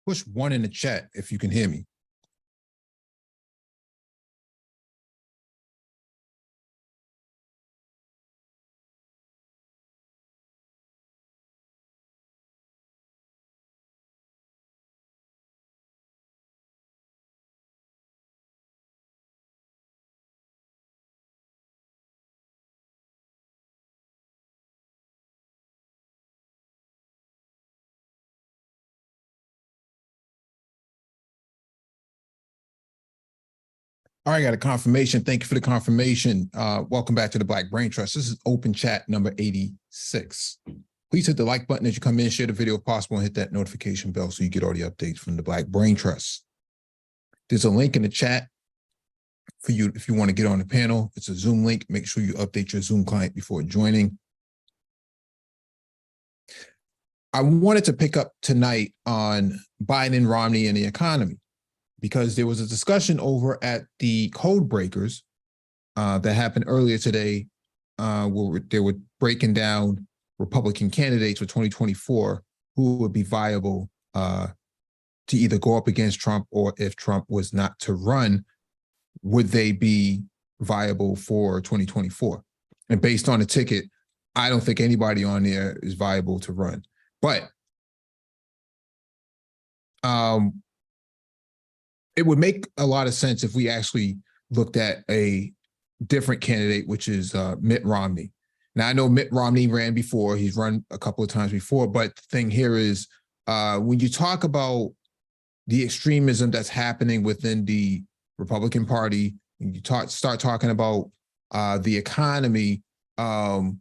push 1 in the chat if you can hear me. All right, got a confirmation. Thank you for the confirmation. Welcome back to the Black Brain Trust. This is open chat number 86. Please hit the like button as you come in, share the video if possible, and hit that notification bell so you get all the updates from the Black Brain Trust. There's a link in the chat for you if you want to get on the panel. It's a Zoom link. Make sure you update your Zoom client before joining. I wanted to pick up tonight on Biden, Romney, and the economy, because there was a discussion over at the Code Breakers that happened earlier today where they were breaking down Republican candidates for 2024 who would be viable to either go up against Trump, or if Trump was not to run, would they be viable for 2024? And based on the ticket, I don't think anybody on there is viable to run. But it would make a lot of sense if we actually looked at a different candidate, which is Mitt Romney. Now, I know Mitt Romney ran before. He's run a couple of times before. But the thing here is when you talk about the extremism that's happening within the Republican Party, when you start talking about the economy, and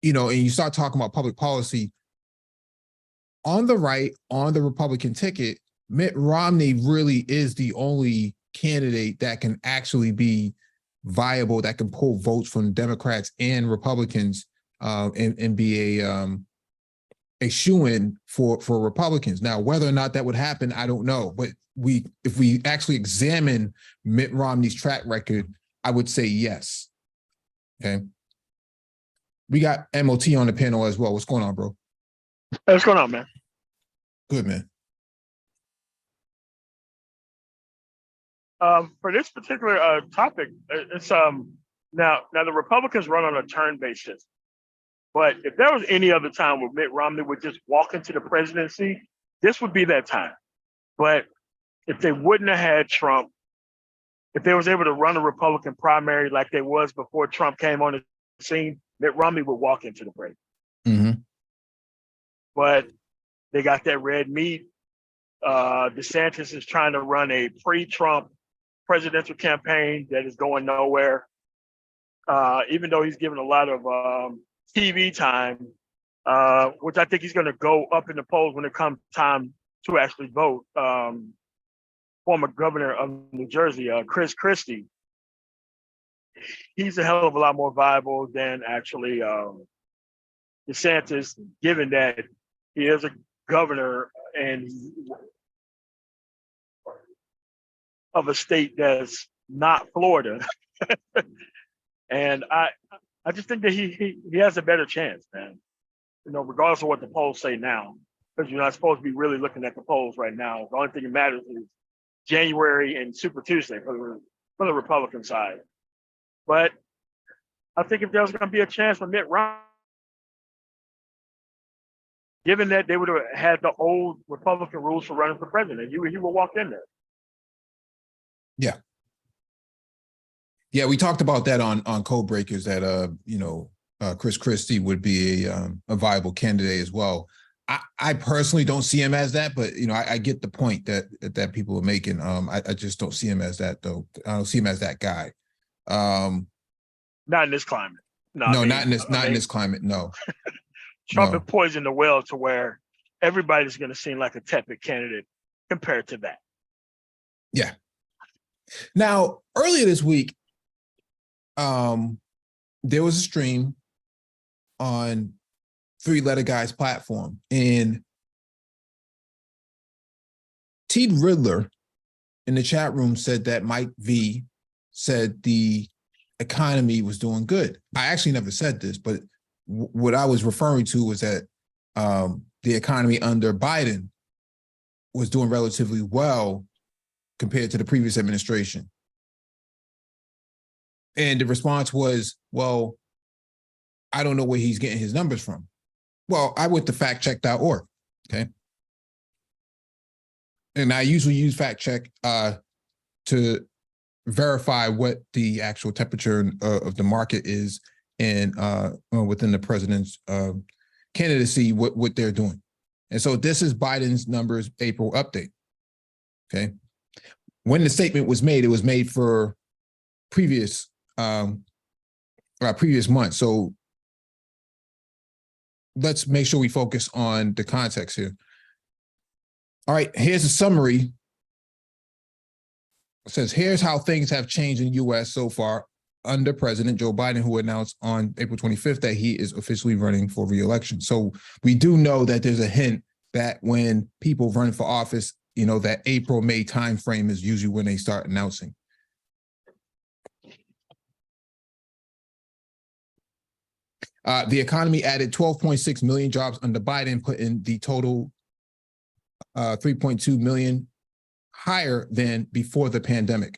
you start talking about public policy, on the right, on the Republican ticket, Mitt Romney really is the only candidate that can actually be viable, that can pull votes from Democrats and Republicans and be a shoo-in for Republicans. Now, whether or not that would happen, I don't know. But if we actually examine Mitt Romney's track record, I would say yes. Okay. We got MOT on the panel as well. What's going on, bro? Hey, what's going on, man? Good, man. For this particular topic, it's now the Republicans run on a turn basis, but if there was any other time where Mitt Romney would just walk into the presidency, this would be that time. But if they wouldn't have had Trump, if they was able to run a Republican primary like they was before Trump came on the scene, Mitt Romney would walk into the presidency. Mm-hmm. But they got that red meat. DeSantis is trying to run a pre-Trump presidential campaign that is going nowhere. Even though he's given a lot of TV time, which I think he's going to go up in the polls when it comes time to actually vote. Former governor of New Jersey, Chris Christie, he's a hell of a lot more viable than actually DeSantis, given that he is a governor and of a state that's not Florida. And I just think that he has a better chance, man. Regardless of what the polls say now, because you're not supposed to be really looking at the polls right now. The only thing that matters is January and Super Tuesday for the Republican side. But I think if there was going to be a chance for Mitt Romney, given that they would have had the old Republican rules for running for president, he would walk in there. Yeah. Yeah, we talked about that on Code Breakers that Chris Christie would be a viable candidate as well. I personally don't see him as that, but I get the point that people are making. I just don't see him as that though. I don't see him as that guy. Not in this climate. No, not in this climate. No. Trump had poisoned the well to where everybody's going to seem like a tepid candidate compared to that. Yeah. Now, earlier this week, there was a stream on Three Letter Guy's platform, and T. Riddler in the chat room said that Mike V said the economy was doing good. I actually never said this, but what I was referring to was that the economy under Biden was doing relatively well compared to the previous administration. And the response was, well, I don't know where he's getting his numbers from. Well, I went to factcheck.org, okay? And I usually use fact check to verify what the actual temperature of the market is and within the president's candidacy, what they're doing. And so this is Biden's numbers April update, okay? When the statement was made, it was made for previous months. So let's make sure we focus on the context here. All right, here's a summary. It says, here's how things have changed in the U.S. so far under President Joe Biden, who announced on April 25th that he is officially running for re-election. So we do know that there's a hint that when people run for office, you know, that April, May timeframe is usually when they start announcing. The economy added 12.6 million jobs under Biden, putting the total 3.2 million higher than before the pandemic.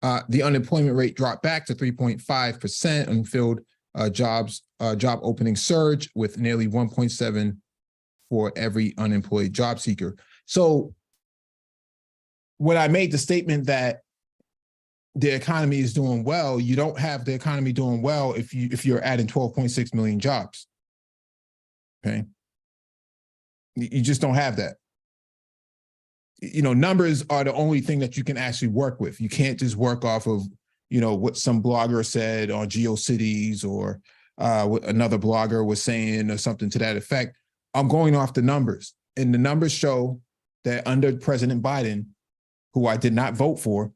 The unemployment rate dropped back to 3.5%. Unfilled job opening surge with nearly 1.7 for every unemployed job seeker. So when I made the statement that the economy is doing well, you don't have the economy doing well if you're adding 12.6 million jobs. Okay. You just don't have that. You know, numbers are the only thing that you can actually work with. You can't just work off of, you know, what some blogger said on GeoCities or what another blogger was saying or something to that effect. I'm going off the numbers, and the numbers show that under President Biden, who I did not vote for,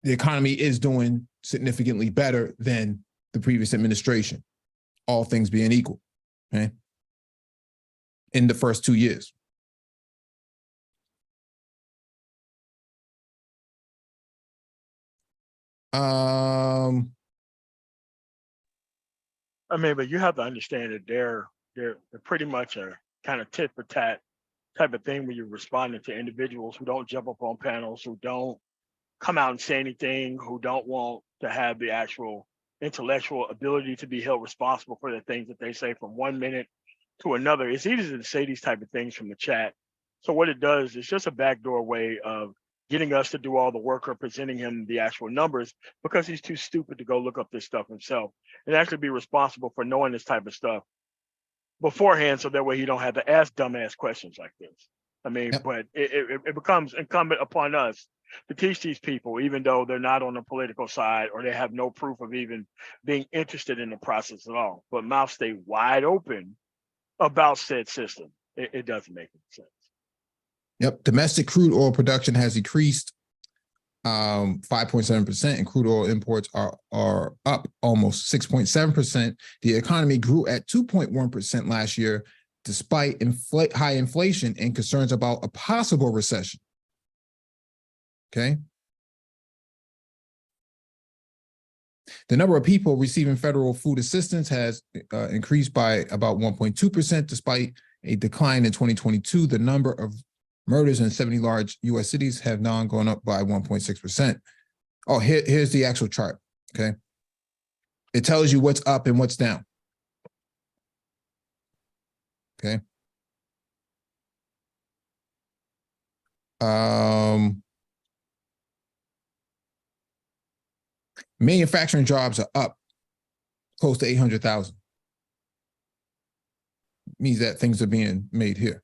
the economy is doing significantly better than the previous administration, all things being equal, okay, in the first 2 years. I mean, but you have to understand that they're pretty much a kind of tit for tat type of thing when you're responding to individuals who don't jump up on panels, who don't come out and say anything, who don't want to have the actual intellectual ability to be held responsible for the things that they say from 1 minute to another. It's easy to say these type of things from the chat. So what it does is just a backdoor way of getting us to do all the work or presenting him the actual numbers because he's too stupid to go look up this stuff himself and actually be responsible for knowing this type of stuff beforehand, so that way he don't have to ask dumbass questions like this. I mean, yep. But it becomes incumbent upon us to teach these people, even though they're not on the political side or they have no proof of even being interested in the process at all, but mouths stay wide open about said system. It doesn't make any sense. Yep. Domestic crude oil production has decreased 5.7%, and crude oil imports are up almost 6.7%. The economy grew at 2.1% last year, despite high inflation and concerns about a possible recession. Okay. The number of people receiving federal food assistance has increased by about 1.2%, despite a decline in 2022. The number of murders in 70 large U.S. cities have now gone up by 1.6%. Oh, here's the actual chart, okay? It tells you what's up and what's down, okay? Manufacturing jobs are up close to 800,000. Means that things are being made here.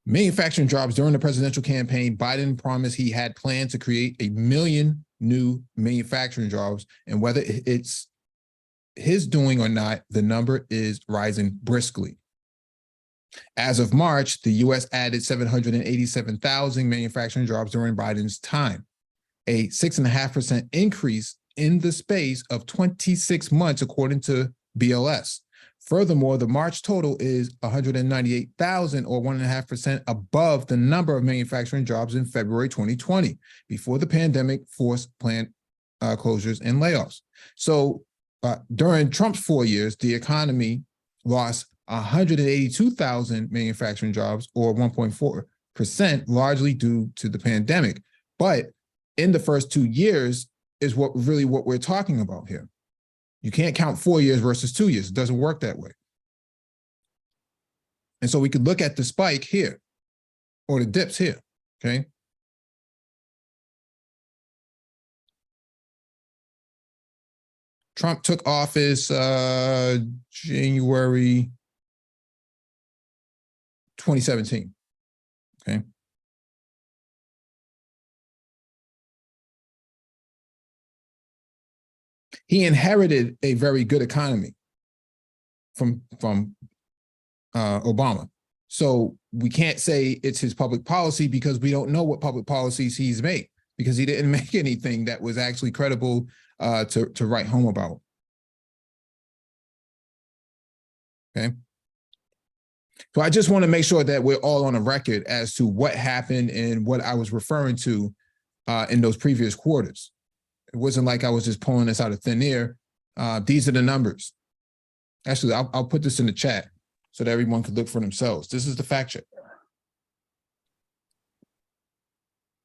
Manufacturing jobs during the presidential campaign, Biden promised he had planned to create 1 million new manufacturing jobs, and whether it's his doing or not, the number is rising briskly. As of March, the U.S. added 787,000 manufacturing jobs during Biden's time, a 6.5% increase in the space of 26 months, according to BLS. Furthermore, the March total is 198,000 or 1.5% above the number of manufacturing jobs in February 2020, before the pandemic forced plant closures and layoffs. So during Trump's 4 years, the economy lost 182,000 manufacturing jobs or 1.4%, largely due to the pandemic. But in the first 2 years is what we're talking about here. You can't count 4 years versus 2 years. It doesn't work that way. And so we could look at the spike here or the dips here, okay? Trump took office January 2017, okay? He inherited a very good economy from Obama. So we can't say it's his public policy because we don't know what public policies he's made, because he didn't make anything that was actually credible to write home about. Okay. So I just want to make sure that we're all on a record as to what happened and what I was referring to in those previous quarters. It wasn't like I was just pulling this out of thin air. These are the numbers. Actually, I'll put this in the chat so that everyone could look for themselves. This is the fact check.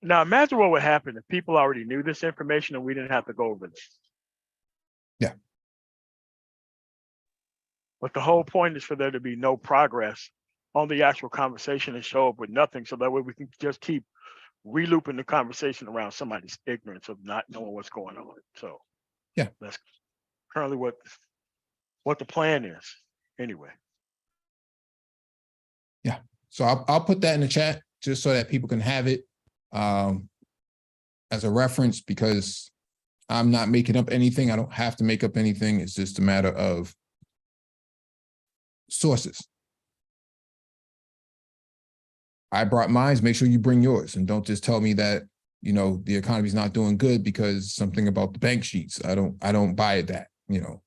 Now, imagine what would happen if people already knew this information and we didn't have to go over this. Yeah. But the whole point is for there to be no progress on the actual conversation and show up with nothing, so that way we can just keep re-looping the conversation around somebody's ignorance of not knowing what's going on. So yeah, that's currently what the plan is anyway. Yeah. So I'll put that in the chat just so that people can have it as a reference, because I'm not making up anything. I don't have to make up anything. It's just a matter of sources. I brought mine. Make sure you bring yours, and don't just tell me that, you know, the economy's not doing good because something about the bank sheets. I don't buy that, you know.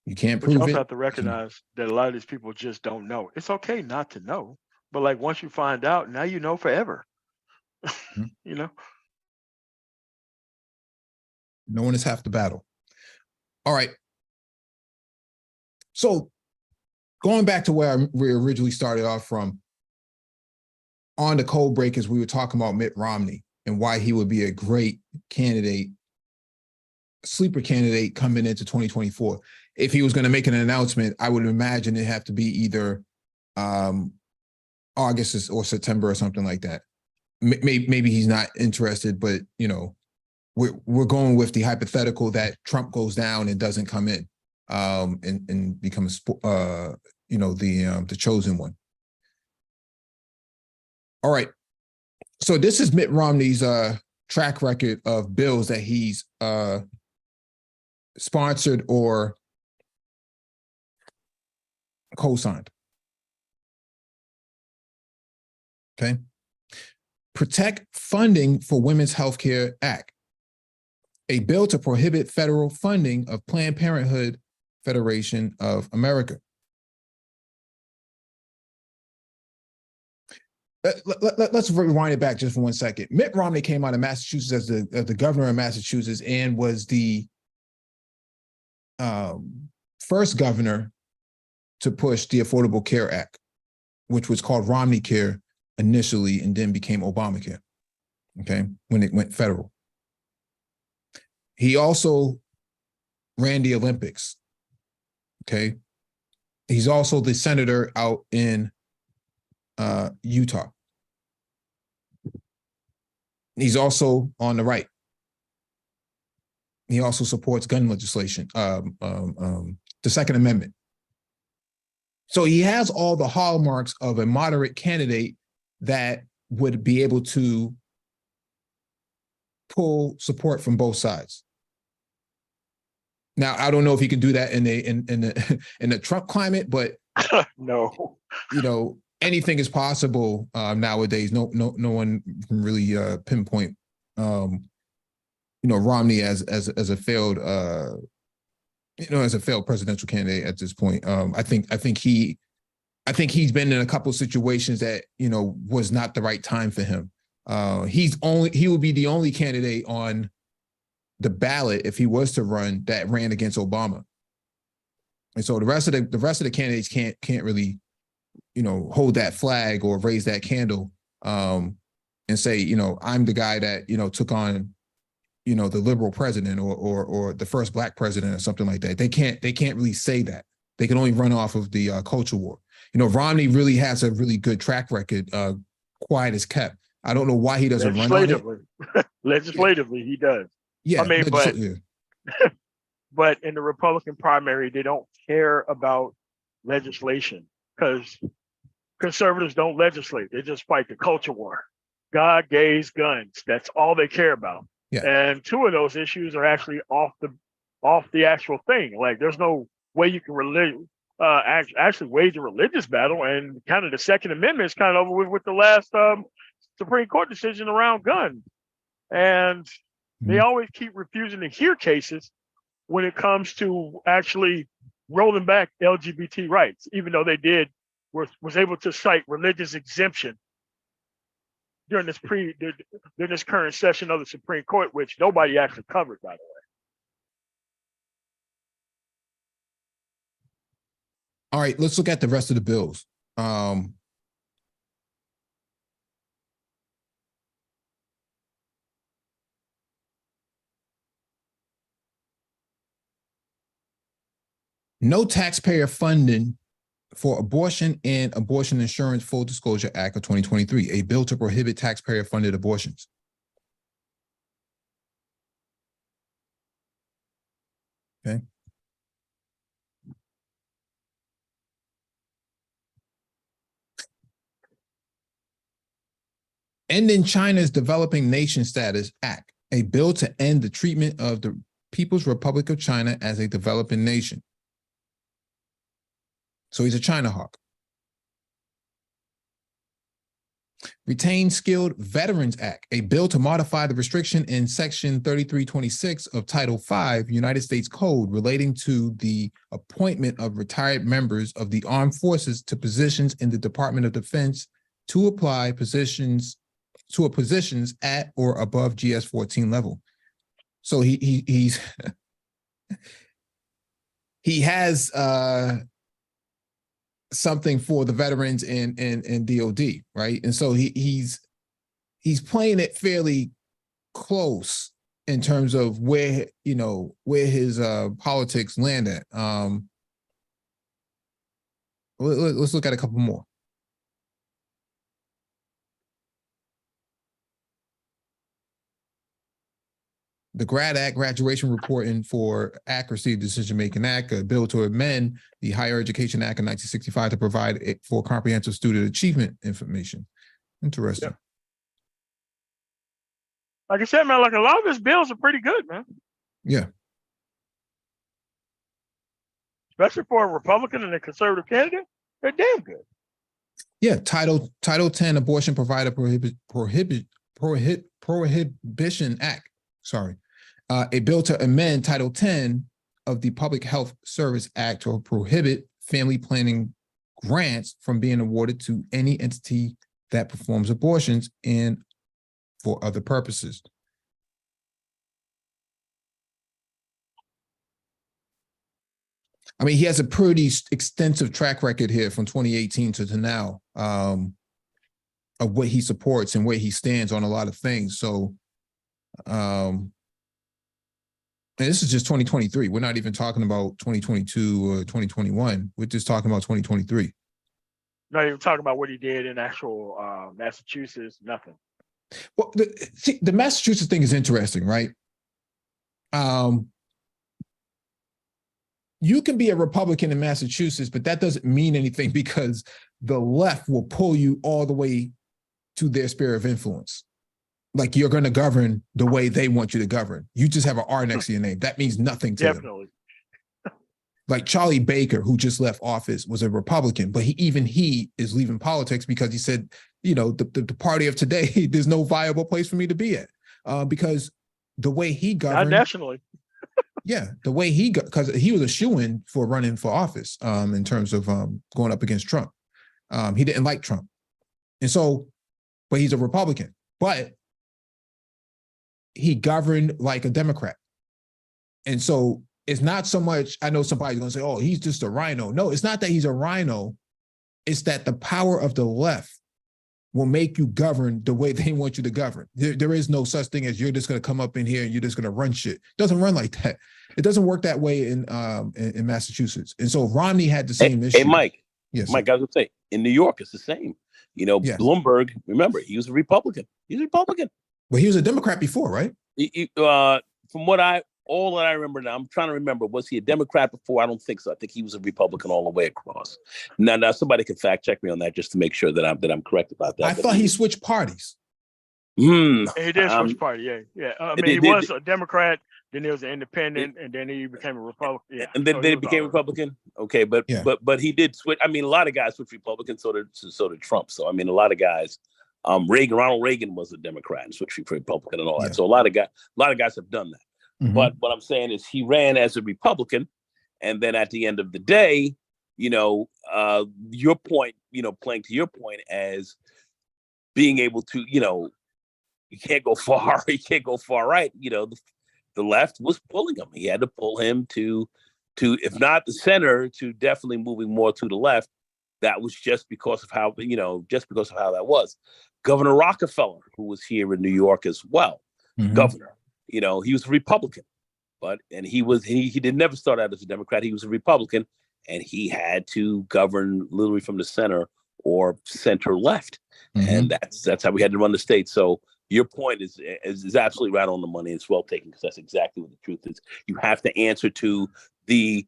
You can't prove it. But you also have to recognize that a lot of these people just don't know. It's okay not to know, but like once you find out, now you know forever. Mm-hmm. You know, knowing is half the battle. All right. So going back to where we originally started off from, on the cold breakers, we were talking about Mitt Romney and why he would be a great candidate, sleeper candidate coming into 2024. If he was going to make an announcement, I would imagine it'd have to be either August or September or something like that. Maybe he's not interested, but, you know, we're going with the hypothetical that Trump goes down and doesn't come in and becomes, you know, the chosen one. All right. So this is Mitt Romney's track record of bills that he's sponsored or co-signed. Okay. Protect Funding for Women's Healthcare Act, a bill to prohibit federal funding of Planned Parenthood Federation of America. Let's rewind it back just for 1 second. Mitt Romney came out of Massachusetts as the governor of Massachusetts and was the first governor to push the Affordable Care Act, which was called Romney Care initially and then became Obamacare, okay, when it went federal. He also ran the Olympics, okay? He's also the senator out in Utah. He's also on the right. He also supports gun legislation, the Second Amendment. So he has all the hallmarks of a moderate candidate that would be able to pull support from both sides. Now, I don't know if he can do that in the Trump climate, but no, you know, anything is possible nowadays. No one can really pinpoint Romney as a failed as a failed presidential candidate at this point. I think he's been in a couple of situations that was not the right time for him. He will be the only candidate on the ballot if he was to run that ran against Obama. And so the rest of the candidates can't really, hold that flag or raise that candle and say, I'm the guy that, took on, the liberal president or the first black president or something like that. They can't really say that. They can only run off of the culture war. Romney really has a really good track record, quiet as kept. I don't know why he doesn't run on it. Legislatively, he does. Yeah, I mean, but in the Republican primary, they don't care about legislation because conservatives don't legislate. They just fight the culture war. God, gays, guns. That's all they care about. Yeah. And two of those issues are actually off the actual thing. Like there's no way you can actually wage a religious battle, and kind of the Second Amendment is kind of over with the last Supreme Court decision around guns. And they always keep refusing to hear cases when it comes to actually rolling back LGBT rights, even though they was able to cite religious exemption during this current session of the Supreme Court, which nobody actually covered, by the way. All right, let's look at the rest of the bills. No taxpayer funding for abortion and Abortion Insurance Full Disclosure Act of 2023, a bill to prohibit taxpayer-funded abortions. Okay. Ending China's Developing Nation Status Act, a bill to end the treatment of the People's Republic of China as a developing nation. So he's a China hawk. Retain Skilled Veterans Act, a bill to modify the restriction in Section 3326 of Title V United States Code relating to the appointment of retired members of the armed forces to positions in the Department of Defense to apply positions at or above GS-14 level. So he has something for the veterans in DOD, right? And so he's playing it fairly close in terms of where his politics land at. Let's look at a couple more. The GRAD Act, Graduation Reporting for Accuracy Decision-Making Act, a bill to amend the Higher Education Act of 1965 to provide for comprehensive student achievement information. Interesting. Yeah. Like I said, man, like a lot of his bills are pretty good, man. Yeah. Especially for a Republican and a conservative candidate, they're damn good. Yeah, Title 10 Abortion Provider Prohibition Act. Sorry. A bill to amend Title 10 of the Public Health Service Act to prohibit family planning grants from being awarded to any entity that performs abortions and for other purposes. I mean, he has a pretty extensive track record here from 2018 to now of what he supports and where he stands on a lot of things. So, and this is just 2023. We're not even talking about 2022 or 2021. We're just talking about 2023. Not even talking about what he did in actual Massachusetts, nothing. Well, the Massachusetts thing is interesting, right? You can be a Republican in Massachusetts, but that doesn't mean anything because the left will pull you all the way to their sphere of influence. Like you're going to govern the way they want you to govern. You just have an R next to your name. That means nothing to them. Like Charlie Baker, who just left office, was a Republican, but he is leaving politics because he said, the party of today, there's no viable place for me to be at because the way he Not governed, nationally. yeah, the way he got, because he was a shoo-in for running for office, in terms of going up against Trump. He didn't like Trump, and so, but he's a Republican, but he governed like a Democrat, and so it's not so much. I know somebody's going to say, "Oh, he's just a rhino." No, it's not that he's a rhino. It's that the power of the left will make you govern the way they want you to govern. There is no such thing as you're just going to come up in here and you're just going to run shit. It doesn't run like that. It doesn't work that way in Massachusetts. And so Romney had the same issue. Hey, Mike. Yes, Mike, I was going to say, in New York, it's the same. You know, yes. Bloomberg, remember, he was a Republican. He's a Republican. Well, he was a Democrat before, right? From all that I remember now, I'm trying to remember, was he a Democrat before? I don't think so. I think he was a Republican all the way across. Now somebody can fact check me on that just to make sure that I'm correct about that. I thought he switched parties. He did switch party, yeah. I mean, he was a Democrat, then he was an independent, and then he became a Republican. Yeah. And then he became Republican. Okay, but he did switch. I mean, a lot of guys switched Republicans, so did Trump. So I mean, a lot of guys. Ronald Reagan was a Democrat and switched for Republican and all that. So a lot of guys have done that. Mm-hmm. But what I'm saying is he ran as a Republican, and then at the end of the day, your point, playing to your point as being able to, you can't go far, you can't go far right. The left was pulling him. He had to pull him to, if not the center, to definitely moving more to the left. That was just because of how that was. Governor Rockefeller, who was here in New York as well, governor. He was a Republican, he did never start out as a Democrat. He was a Republican, and he had to govern literally from the center or center left, and that's how we had to run the state. So your point is absolutely right on the money. It's well taken, because that's exactly what the truth is. You have to answer to the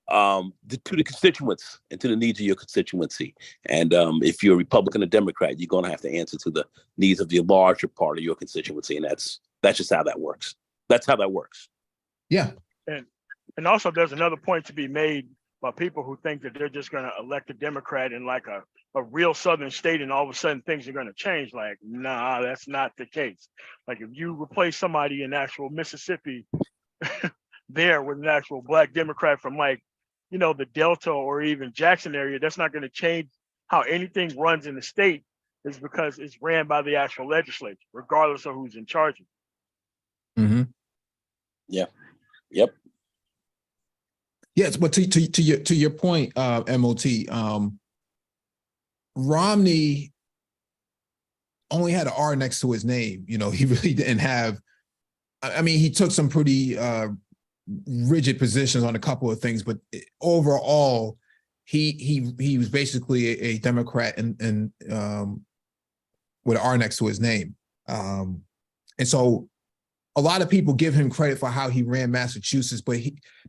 constituents and to the needs of your constituency. And if you're a Republican or Democrat, you're going to have to answer to the needs of the larger part of your constituency, and that's just how that works. That's how that works. Yeah. And also there's another point to be made by people who think that they're just going to elect a Democrat in like a real Southern state and all of a sudden things are going to change. Like, nah, that's not the case. Like if you replace somebody in actual Mississippi there with an actual Black Democrat from the Delta or even Jackson area, that's not going to change how anything runs in the state. Is because it's ran by the actual legislature, regardless of who's in charge of it. Mm-hmm. Yeah. Yep. Yes, but to your point, MOT, Romney only had an R next to his name. He really didn't have. I mean, he took some pretty rigid positions on a couple of things, but overall, he was basically a Democrat and with an R next to his name. And so a lot of people give him credit for how he ran Massachusetts, but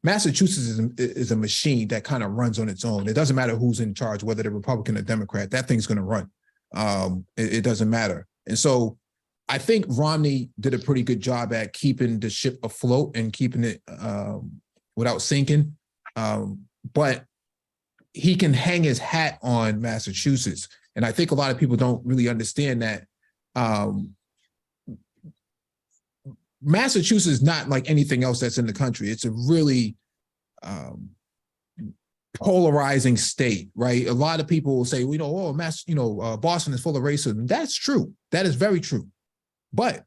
Massachusetts is a machine that kind of runs on its own. It doesn't matter who's in charge, whether they're Republican or Democrat, that thing's going to run. It doesn't matter. And so I think Romney did a pretty good job at keeping the ship afloat and keeping it without sinking. But he can hang his hat on Massachusetts. And I think a lot of people don't really understand that Massachusetts is not like anything else that's in the country. It's a really polarizing state, right? A lot of people will say, Boston is full of racism. That's true. That is very true. But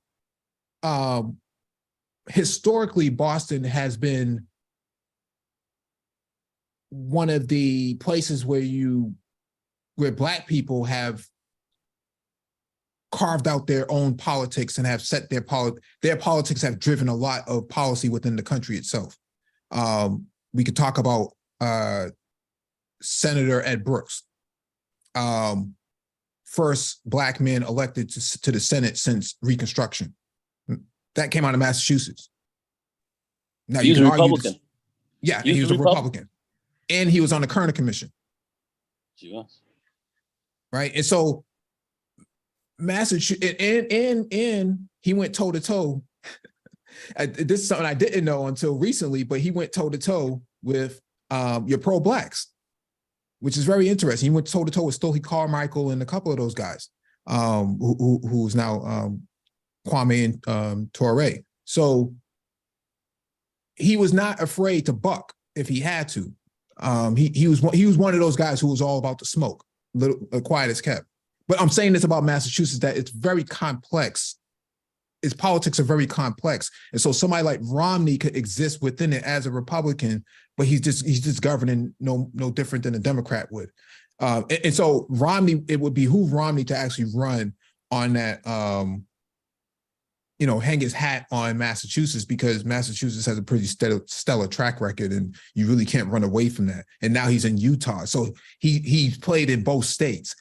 historically, Boston has been one of the places where Black people have carved out their own politics and have set their politics have driven a lot of policy within the country itself. We could talk about Senator Ed Brooks, first Black man elected to the Senate since Reconstruction. That came out of Massachusetts. Now he was a Republican. He was a Republican. And he was on the Kerner Commission. Yes. Right. And so Massachusetts, and he went toe to toe. This is something I didn't know until recently, but he went toe to toe with your pro-Blacks, which is very interesting. He went toe to toe with Stokely Carmichael and a couple of those guys, who's now Kwame and Toure. So he was not afraid to buck if he had to. He was one of those guys who was all about the smoke, little quiet as kept. But I'm saying this about Massachusetts, that it's very complex. Its politics are very complex, and so somebody like Romney could exist within it as a Republican, but he's just governing no different than a Democrat would. And so Romney, it would behoove Romney to actually run on that, hang his hat on Massachusetts, because Massachusetts has a pretty stellar track record, and you really can't run away from that. And now he's in Utah, so he's played in both states.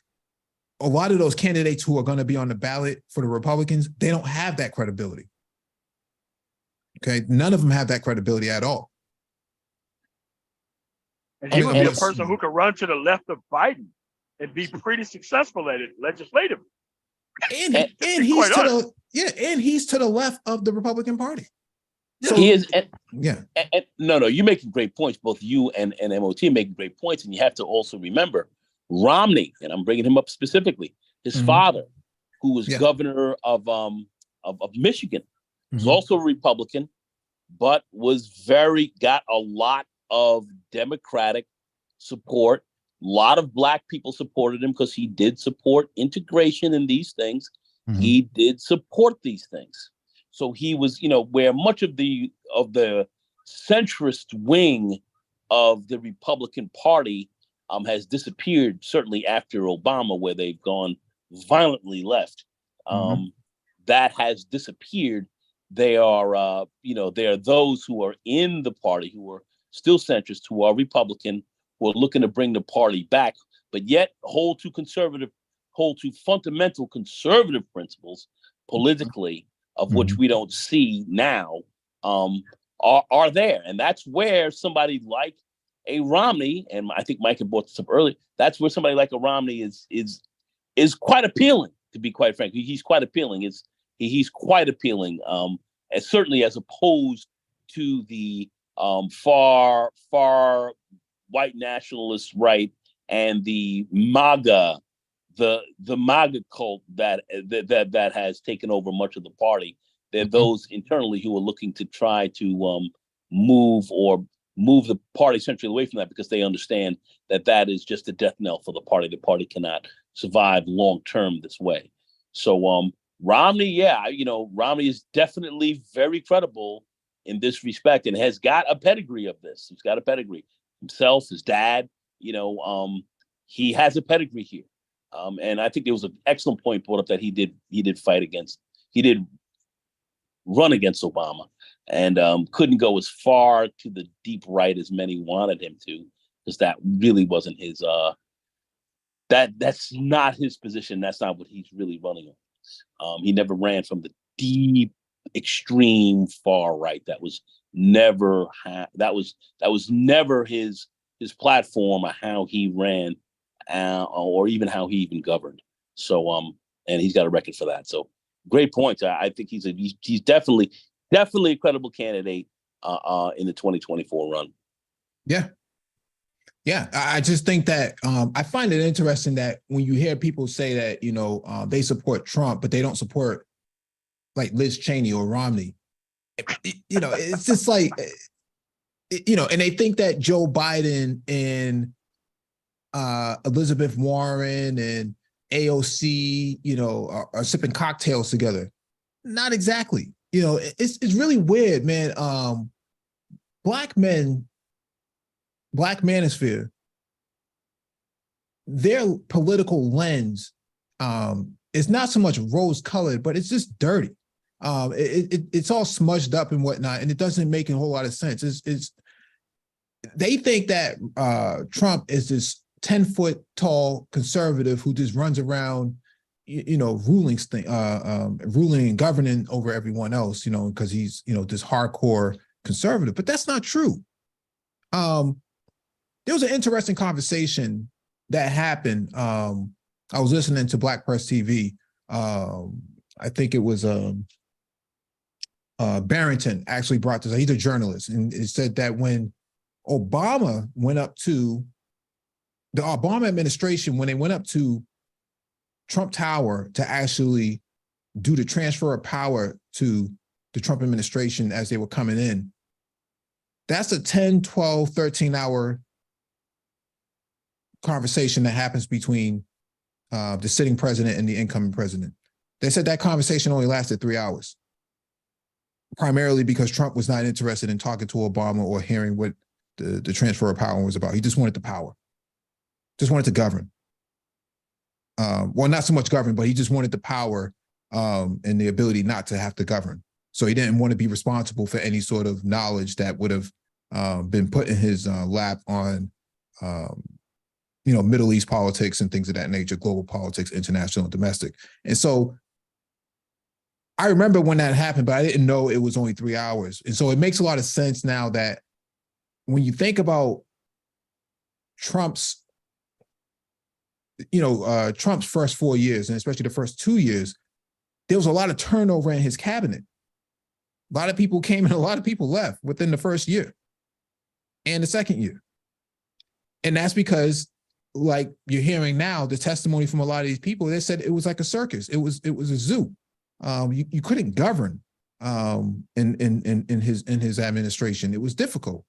A lot of those candidates who are going to be on the ballot for the Republicans, they don't have that credibility. Okay, none of them have that credibility at all. And he would be a person who could run to the left of Biden and be pretty successful at it legislatively. And he's to the left of the Republican Party. So he is. No, you're making great points. Both you and MOT are making great points, and you have to also remember Romney, and I'm bringing him up specifically. His father, who was governor of Michigan, was also a Republican, but got a lot of Democratic support. A lot of Black people supported him because he did support integration in these things. He did support these things. So he was, where much of the centrist wing of the Republican Party has disappeared, certainly after Obama, where they've gone violently left. That has disappeared. They are, there are those who are in the party who are still centrist, who are Republican, who are looking to bring the party back, but yet hold to fundamental conservative principles politically, of which we don't see now, are there. And that's where somebody like a Romney, and I think Mike had brought this up earlier, that's where somebody like a Romney is quite appealing, to be quite frank. He's quite appealing. He's quite appealing, as certainly as opposed to the far white nationalist right and the MAGA, the MAGA cult that has taken over much of the party. There are those internally who are looking to try to move the party centrally away from that, because they understand that is just a death knell for the party. The party cannot survive long term this way. So Romney, Romney is definitely very credible in this respect, and has got a pedigree of this. He's got a pedigree himself, his dad. He has a pedigree here. And I think there was an excellent point brought up that he did run against Obama, and couldn't go as far to the deep right as many wanted him to, because that really wasn't his that's not his position. That's not what he's really running on. He never ran from the deep extreme far right. That was never never his platform, or how he ran, or even how he even governed. So and he's got a record for that. So great points. I think he's definitely a credible candidate in the 2024 run. Yeah, I just think that I find it interesting that when you hear people say that they support Trump, but they don't support like Liz Cheney or Romney, it's just like, and they think that Joe Biden and Elizabeth Warren and AOC, are sipping cocktails together. Not exactly. It's really weird, man. Black manosphere, their political lens is not so much rose-colored, but it's just dirty. It's all smudged up and whatnot, and it doesn't make a whole lot of sense. They think that Trump is this 10-foot tall conservative who just runs around, ruling and governing over everyone else, because he's, this hardcore conservative. But that's not true. There was an interesting conversation that happened. I was listening to Black Press TV. I think it was Barrington actually brought this. He's a journalist, and it said that when Obama went up to the Obama administration, when they went up to Trump Tower to actually do the transfer of power to the Trump administration as they were coming in, that's a 10, 12, 13-hour conversation that happens between the sitting president and the incoming president. They said that conversation only lasted 3 hours, primarily because Trump was not interested in talking to Obama or hearing what the transfer of power was about. He just wanted the power, just wanted to govern. Well, not so much govern, but he just wanted the power and the ability not to have to govern. So he didn't want to be responsible for any sort of knowledge that would have been put in his lap on, Middle East politics and things of that nature, global politics, international and domestic. And so I remember when that happened, but I didn't know it was only 3 hours. And so it makes a lot of sense now that when you think about Trump's first 4 years, and especially the first 2 years, there was a lot of turnover in his cabinet. A lot of people came and a lot of people left within the first year and the second year. And that's because, like you're hearing now, the testimony from a lot of these people, they said it was like a circus. It was a zoo. You couldn't govern in his administration. It was difficult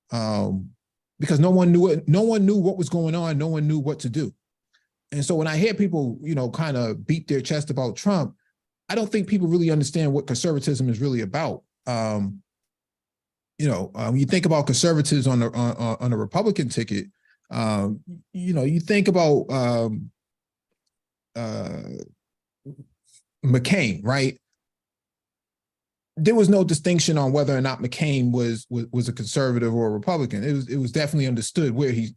because no one knew it. No one knew what was going on. No one knew what to do. And so when I hear people, kind of beat their chest about Trump, I don't think people really understand what conservatism is really about. When you think about conservatives on the Republican ticket, you think about McCain, right? There was no distinction on whether or not McCain was a conservative or a Republican. It was definitely understood where he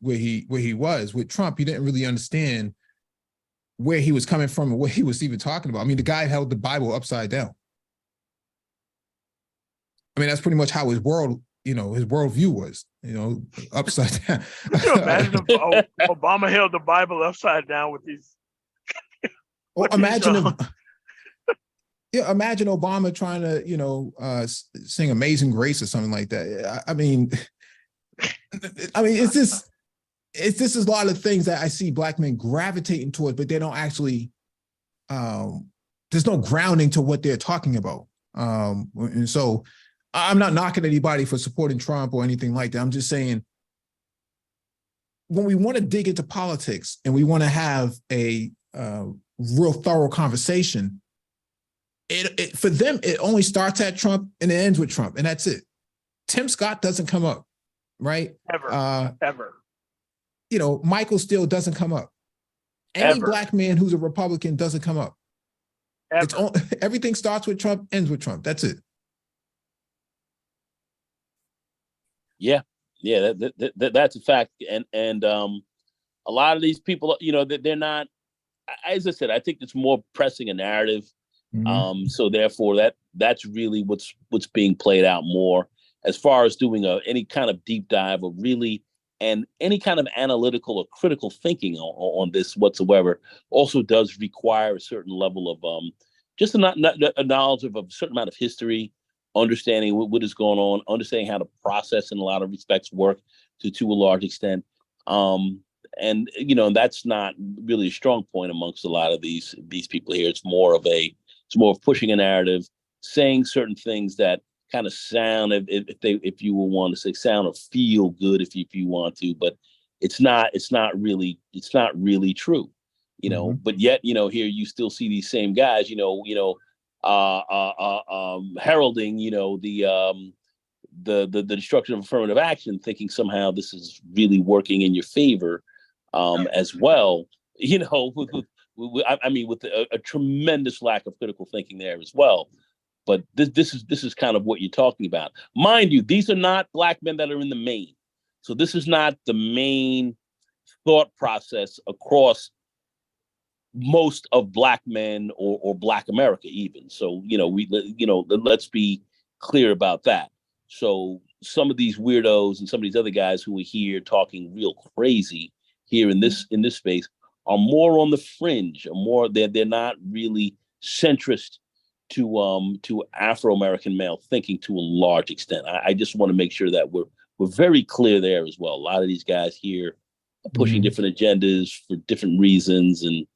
was. With Trump, you didn't really understand where he was coming from and what he was even talking about. I mean, the guy held the Bible upside down. I mean, that's pretty much how his worldview was, upside down. Can you imagine if Obama held the Bible upside down with these? Imagine Obama trying to, sing Amazing Grace or something like that. I mean, it's just a lot of things that I see Black men gravitating towards, but they don't actually, there's no grounding to what they're talking about. And so I'm not knocking anybody for supporting Trump or anything like that. I'm just saying, when we want to dig into politics and we want to have a real thorough conversation, for them, it only starts at Trump and it ends with Trump, and that's it. Tim Scott doesn't come up, right? Ever. Michael Steele doesn't come up. Any Black man who's a Republican doesn't come up. Everything starts with Trump, ends with Trump. That's it. Yeah, that's a fact. And a lot of these people, they're not. As I said, I think it's more pressing a narrative. Mm-hmm. So therefore, that's really what's being played out more. As far as doing any kind of deep dive or really and any kind of analytical or critical thinking on this whatsoever also does require a certain level of just a knowledge of a certain amount of history, understanding what is going on, understanding how to process in a lot of respects work to a large extent. And that's not really a strong point amongst a lot of these people here. It's more of pushing a narrative, saying certain things that kind of sound, if you will want to say, sound or feel good if you want to, but it's not really true, mm-hmm. But yet, here you still see these same guys, heralding, the destruction of affirmative action, thinking somehow this is really working in your favor, as well, with a tremendous lack of critical thinking there as well. But this is kind of what you're talking about. Mind you, these are not Black men that are in the main. So this is not the main thought process across most of Black men or Black America even. So, let's be clear about that. So some of these weirdos and some of these other guys who are here talking real crazy here in this space are more on the fringe, they're not really centrist to Afro-American male thinking to a large extent. I just want to make sure that we're very clear there as well. A lot of these guys here are pushing mm-hmm. different agendas for different reasons, and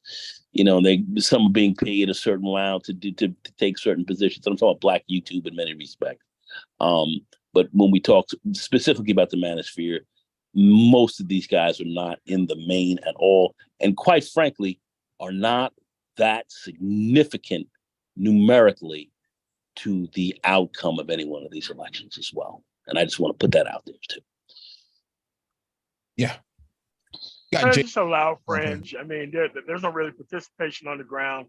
You know, some are being paid a certain amount to take certain positions. I'm talking about Black YouTube in many respects. But when we talk specifically about the manosphere, most of these guys are not in the main at all, and quite frankly, are not that significant numerically to the outcome of any one of these elections as well. And I just want to put that out there too. Yeah. There's just a loud fringe. I mean, there's no really participation on the ground.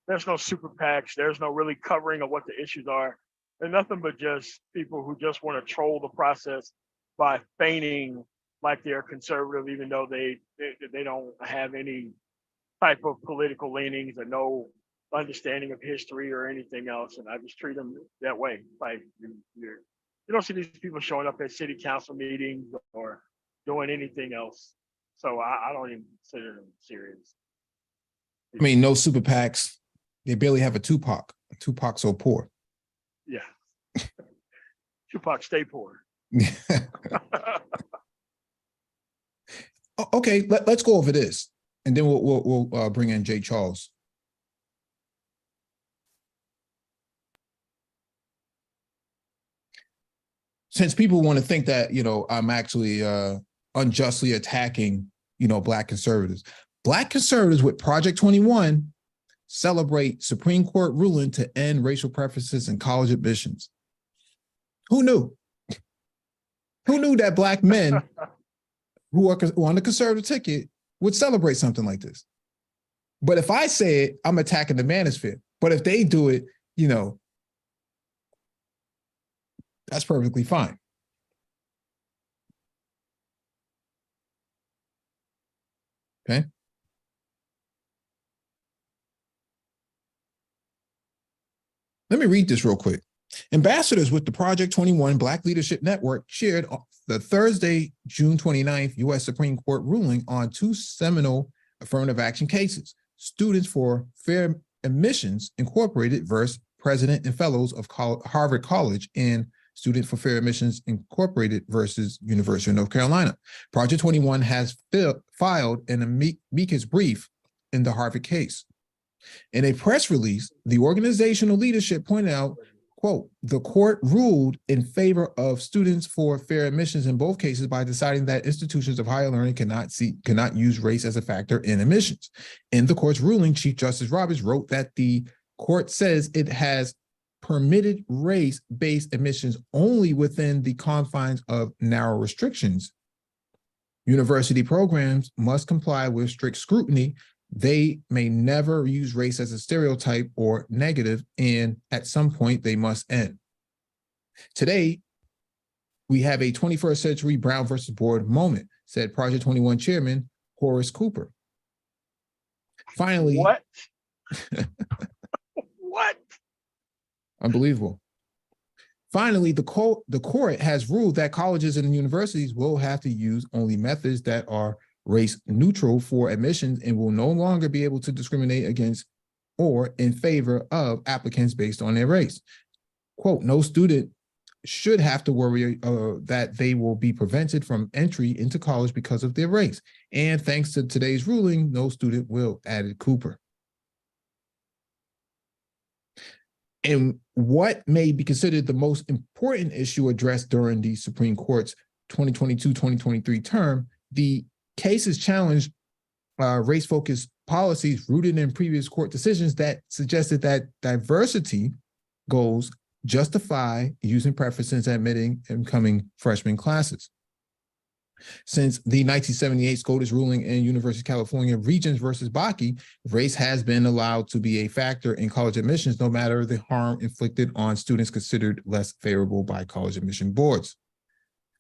There's no super PACs. There's no really covering of what the issues are. There's nothing but just people who just want to troll the process by feigning like they're conservative, even though they don't have any type of political leanings or no understanding of history or anything else. And I just treat them that way. Like you don't see these people showing up at city council meetings or doing anything else. So I don't even consider them serious. I mean, no super PACs. They barely have a Tupac. Tupac so poor. Yeah. Tupac stay poor. Okay, let's go over this, and then we'll bring in Jay Charles. Since people want to think that, you know, I'm actually unjustly attacking, you know, Black conservatives. Black conservatives with Project 21 celebrate Supreme Court ruling to end racial preferences in college admissions. Who knew? Who knew that Black men who are on the conservative ticket would celebrate something like this? But if I say it, I'm attacking the manosphere. But if they do it, you know, that's perfectly fine. Okay. Let me read this real quick. Ambassadors with the Project 21 Black Leadership Network shared the Thursday, June 29th, U.S. Supreme Court ruling on two seminal affirmative action cases. Students for Fair Admissions Incorporated versus President and Fellows of Harvard College and Students for Fair Admissions Incorporated versus University of North Carolina. Project 21 has filed an amicus brief in the Harvard case. In a press release, the organizational leadership pointed out, quote, the court ruled in favor of Students for Fair Admissions in both cases by deciding that institutions of higher learning cannot use race as a factor in admissions. In the court's ruling, Chief Justice Roberts wrote that the court says it has permitted race-based admissions only within the confines of narrow restrictions. University programs must comply with strict scrutiny. They may never use race as a stereotype or negative, and at some point they must end. Today, we have a 21st century Brown versus Board moment, said Project 21 chairman Horace Cooper. Finally, what? What? Unbelievable. Finally, the court has ruled that colleges and universities will have to use only methods that are race neutral for admissions and will no longer be able to discriminate against or in favor of applicants based on their race. Quote, no student should have to worry that they will be prevented from entry into college because of their race. And thanks to today's ruling, no student will, added Cooper. And what may be considered the most important issue addressed during the Supreme Court's 2022-2023 term, the cases challenged race-focused policies rooted in previous court decisions that suggested that diversity goals justify using preferences admitting incoming freshman classes. Since the 1978 SCOTUS ruling in University of California Regents versus Bakke, race has been allowed to be a factor in college admissions, no matter the harm inflicted on students considered less favorable by college admission boards.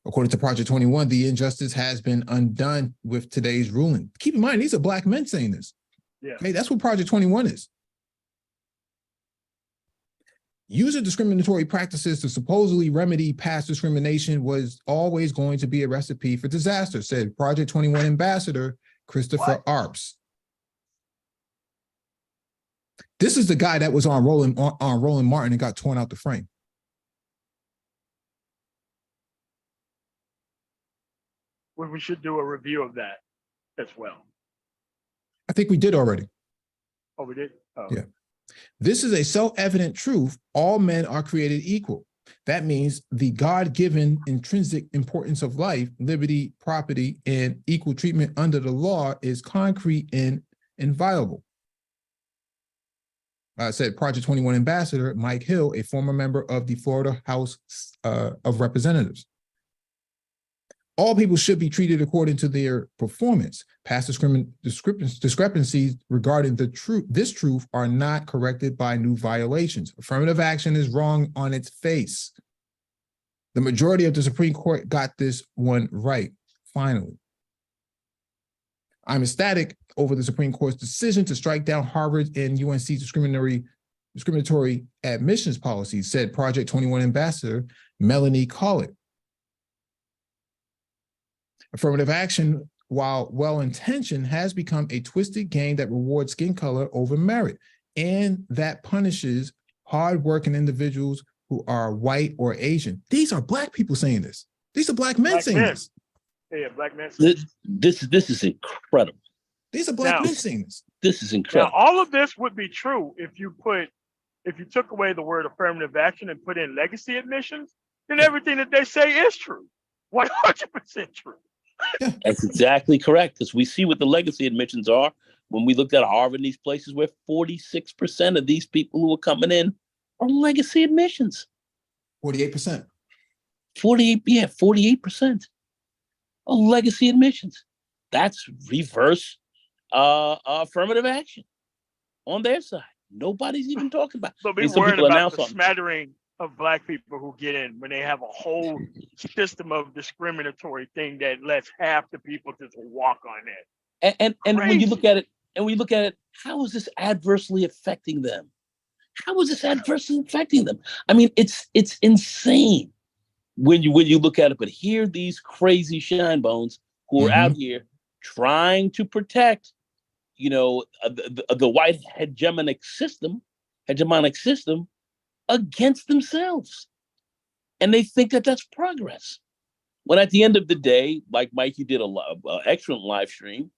According to Project 21, the injustice has been undone with today's ruling. Keep in mind, these are Black men saying this. Yeah. Okay, that's what Project 21 is. Using discriminatory practices to supposedly remedy past discrimination was always going to be a recipe for disaster, said Project 21 ambassador Christopher Arps. This is the guy that was on Roland Martin and got torn out the frame. We should do a review of that as well. I think we did already. Oh, we did? Oh. Yeah. This is a self-evident truth. All men are created equal. That means the God-given intrinsic importance of life, liberty, property, and equal treatment under the law is concrete and inviolable. Said Project 21 ambassador Mike Hill, a former member of the Florida House of Representatives. All people should be treated according to their performance. Past discrepancies regarding this truth are not corrected by new violations. Affirmative action is wrong on its face. The majority of the Supreme Court got this one right, finally. I'm ecstatic over the Supreme Court's decision to strike down Harvard and UNC's discriminatory admissions policies, said Project 21 ambassador Melanie Collett. Affirmative action, while well-intentioned, has become a twisted game that rewards skin color over merit and that punishes hardworking individuals who are white or Asian. These are Black people saying this. These are Black men saying this. Yeah, Black men. This is incredible. These are Black men saying this. This is incredible. Now, all of this would be true if you took away the word affirmative action and put in legacy admissions, then everything that they say is true. 100% true. Yeah. That's exactly correct, because we see what the legacy admissions are when we looked at Harvard and these places where 46% of these people who are coming in are legacy admissions. 48%. 48% are legacy admissions. That's reverse affirmative action on their side. Nobody's even talking about. But we're worried about the smattering of Black people who get in when they have a whole system of discriminatory thing that lets half the people just walk on it. And when you look at it, how is this adversely affecting them? How is this adversely affecting them? I mean, it's insane when you look at it. But here, these crazy shine bones who are out here trying to protect, the white hegemonic system against themselves. And they think that that's progress. When at the end of the day, like Mike, you did an excellent live stream,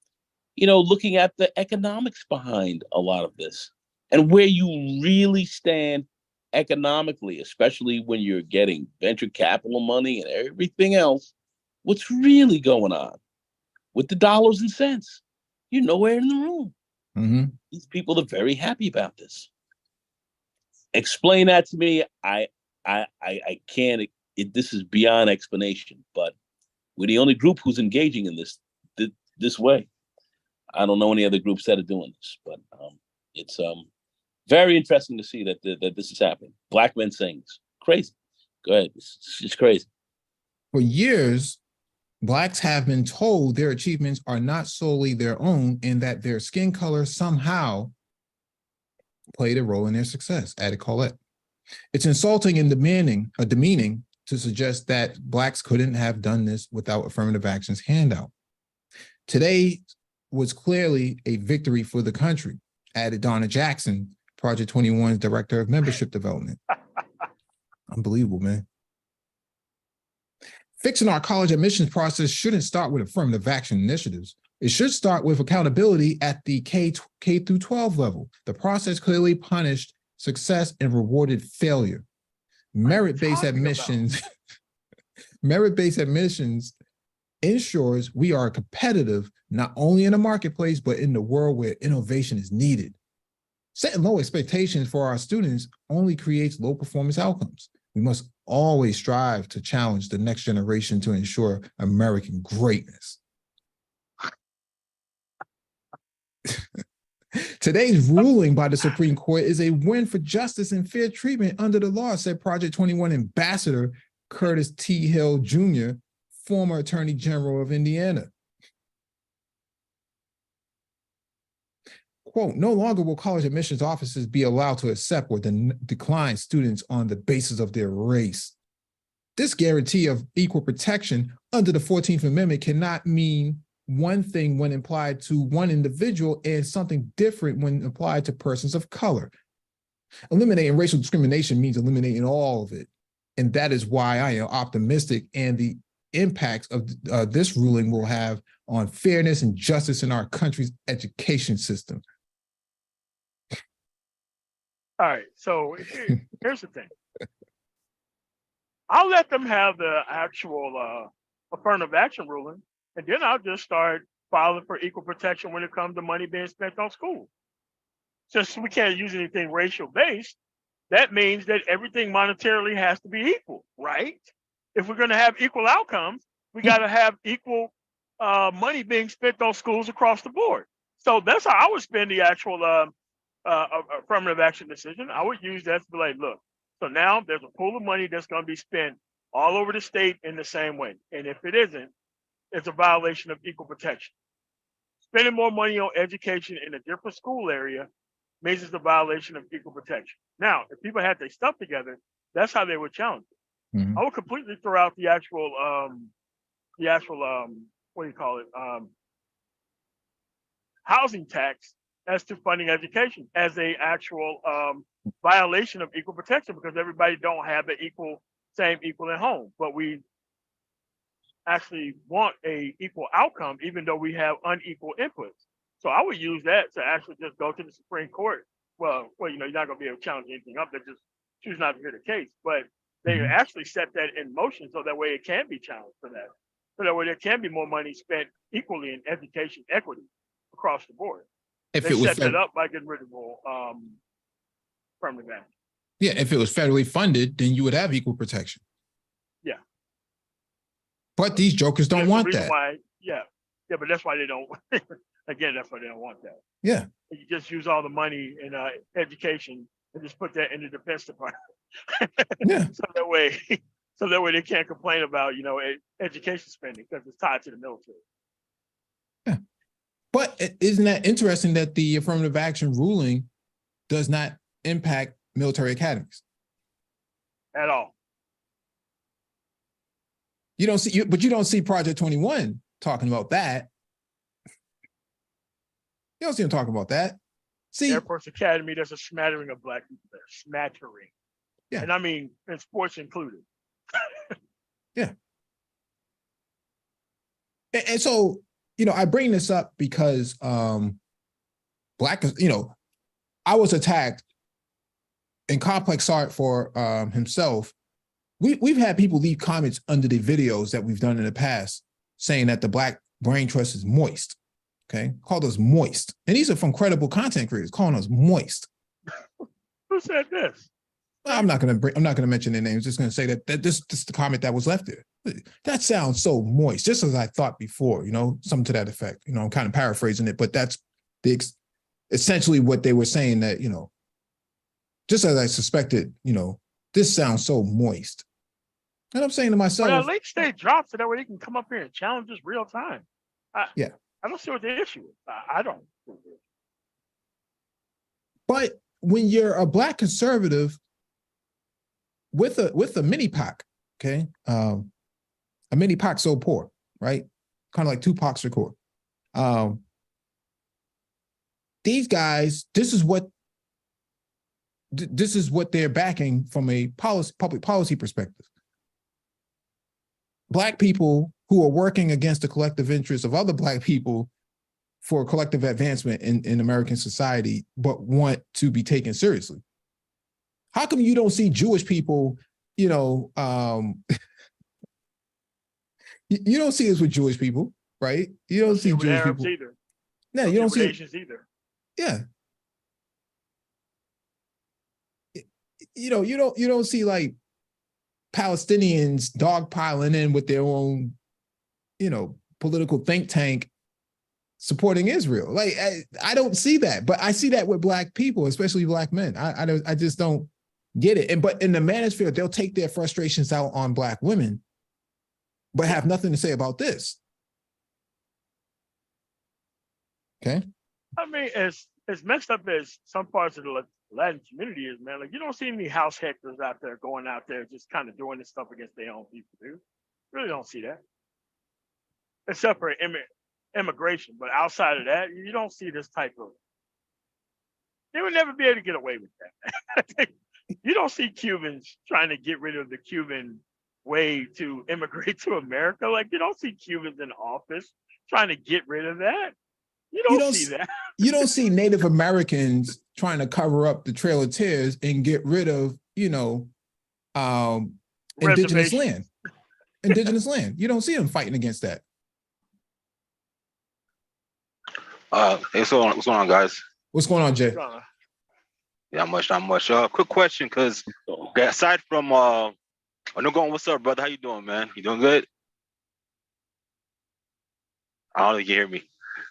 looking at the economics behind a lot of this and where you really stand economically, especially when you're getting venture capital money and everything else, what's really going on with the dollars and cents? You're nowhere in the room. These people are very happy about this. Explain that to me. I can't. This is beyond explanation. But we're the only group who's engaging in this way. I don't know any other groups that are doing this, but it's very interesting to see that this is happening. Black men saying this. Crazy. Go ahead. It's crazy. For years, Blacks have been told their achievements are not solely their own and that their skin color somehow played a role in their success, added Collette. It's insulting and demeaning to suggest that Blacks couldn't have done this without affirmative action's handout. Today was clearly a victory for the country, added Donna Jackson, Project 21's Director of Membership Development. Unbelievable, man. Fixing our college admissions process shouldn't start with affirmative action initiatives. It should start with accountability at the K through 12 level. The process clearly punished success and rewarded failure. Merit-based admissions ensures we are competitive not only in the marketplace, but in the world where innovation is needed. Setting low expectations for our students only creates low performance outcomes. We must always strive to challenge the next generation to ensure American greatness. Today's ruling by the Supreme Court is a win for justice and fair treatment under the law, said Project 21 ambassador Curtis T. Hill Jr., former Attorney General of Indiana. Quote, no longer will college admissions officers be allowed to accept or decline students on the basis of their race. This guarantee of equal protection under the 14th Amendment cannot mean one thing when applied to one individual and something different when applied to persons of color. Eliminating racial discrimination means eliminating all of it. And that is why I am optimistic and the impacts of this ruling will have on fairness and justice in our country's education system. All right. So here's the thing. I'll let them have the actual affirmative action ruling, and then I'll just start filing for equal protection when it comes to money being spent on schools. Since we can't use anything racial based, that means that everything monetarily has to be equal, right? If we're going to have equal outcomes, we got to have equal money being spent on schools across the board. So that's how I would spend the actual affirmative action decision. I would use that to be like, look, so now there's a pool of money that's going to be spent all over the state in the same way. And if it isn't, it's a violation of equal protection. Spending more money on education in a different school area means it's a violation of equal protection. Now, if people had their stuff together, that's how they would challenge it. Mhm. I would completely throw out the actual what do you call it? Housing tax as to funding education as a actual violation of equal protection, because everybody don't have the same equal at home, but we actually want a equal outcome, even though we have unequal inputs. So I would use that to actually just go to the Supreme Court. Well, you're not going to be able to challenge anything up. They just choose not to hear the case, but they actually set that in motion so that way it can be challenged for that. So that way there can be more money spent equally in education equity across the board. If They it was set that up by getting rid of affirmative action. Yeah, if it was federally funded, then you would have equal protection. Yeah. But these jokers don't want that. But that's why they don't. Again, that's why they don't want that. Yeah. You just use all the money in education and just put that in the Defense Department. Yeah. So that way they can't complain about education spending because it's tied to the military. Yeah. But isn't that interesting that the affirmative action ruling does not impact military academies at all? You don't see, but you don't see Project 21 talking about that. You don't see them talking about that. See, Air Force Academy, there's a smattering of Black people there, smattering. Yeah. And I mean, and sports included. Yeah. And so, I bring this up because Black, I was attacked and Complex Art for himself. We've had people leave comments under the videos that we've done in the past saying that the Black Brain Trust is moist. Okay, called us moist, and these are from credible content creators calling us moist. Who said this? I'm not going to mention their names. Just going to say that this is the comment that was left there. That sounds so moist, just as I thought before. Something to that effect. I'm kind of paraphrasing it, but that's essentially what they were saying. That just as I suspected. This sounds so moist. And I'm saying to myself, well, late state drops so that way they can come up here and challenge us real time. Yeah. I don't see what the issue is. I don't. But when you're a Black conservative with a mini PAC, okay, a mini PAC so poor, right? Kind of like Tupac's record. These guys, this is what they're backing from a public policy perspective. Black people who are working against the collective interests of other Black people for collective advancement in American society, but want to be taken seriously. How come you don't see Jewish people, you don't see this with Jewish people, right? You don't see Jewish Arabs people. Either. No, you don't see Asians either. Yeah. You don't see like Palestinians dogpiling in with their own, political think tank supporting Israel. Like I don't see that, but I see that with Black people, especially Black men. I just don't get it. But in the manosphere, they'll take their frustrations out on Black women, but have nothing to say about this. Okay. I mean, as messed up as some parts of the Latin community is, man, like you don't see any house hectors out there going out there just kind of doing this stuff against their own people, dude. Really don't see that. Except for immigration. But outside of that, you don't see this type of. They would never be able to get away with that. You don't see Cubans trying to get rid of the Cuban way to immigrate to America. Like you don't see Cubans in office trying to get rid of that. You don't see that. You don't see Native Americans trying to cover up the Trail of Tears and get rid of, indigenous land. Indigenous land. You don't see them fighting against that. Hey, so what's going on, guys? What's going on, Jay? Yeah, not much. Quick question, because aside from no going, what's up, brother? How you doing, man? You doing good? I don't know if you hear me.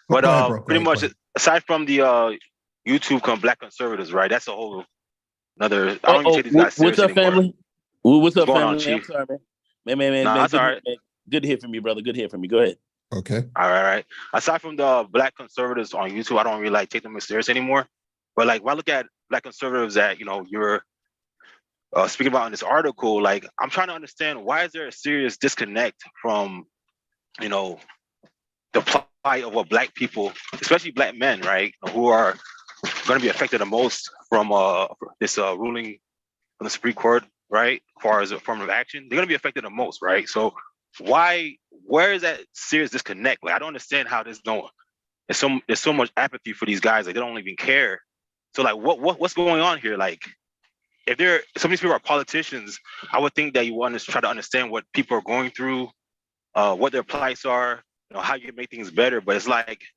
But pretty much aside from the YouTube Black conservatives, right? That's a whole another. I don't even take these guys serious anymore. Family? What's up, going family? on, Chief? I'm sorry, man. Nah, that's all right. Good to hear from you, brother. Good to hear from you. Go ahead. Okay. All right. Aside from the Black conservatives on YouTube, I don't really take them as serious anymore. But when I look at Black conservatives that you're speaking about in this article, I'm trying to understand, why is there a serious disconnect from the plight of what Black people, especially Black men, right, who are going to be affected the most from this ruling from the Supreme Court, right, as far as affirmative action, they're going to be affected the most, right? So where is that serious disconnect? I don't understand how there's so much apathy for these guys, they don't even care. So what's going on here? If some of these people are politicians, I would think that you want to try to understand what people are going through, what their plights are, how you can make things better. But it's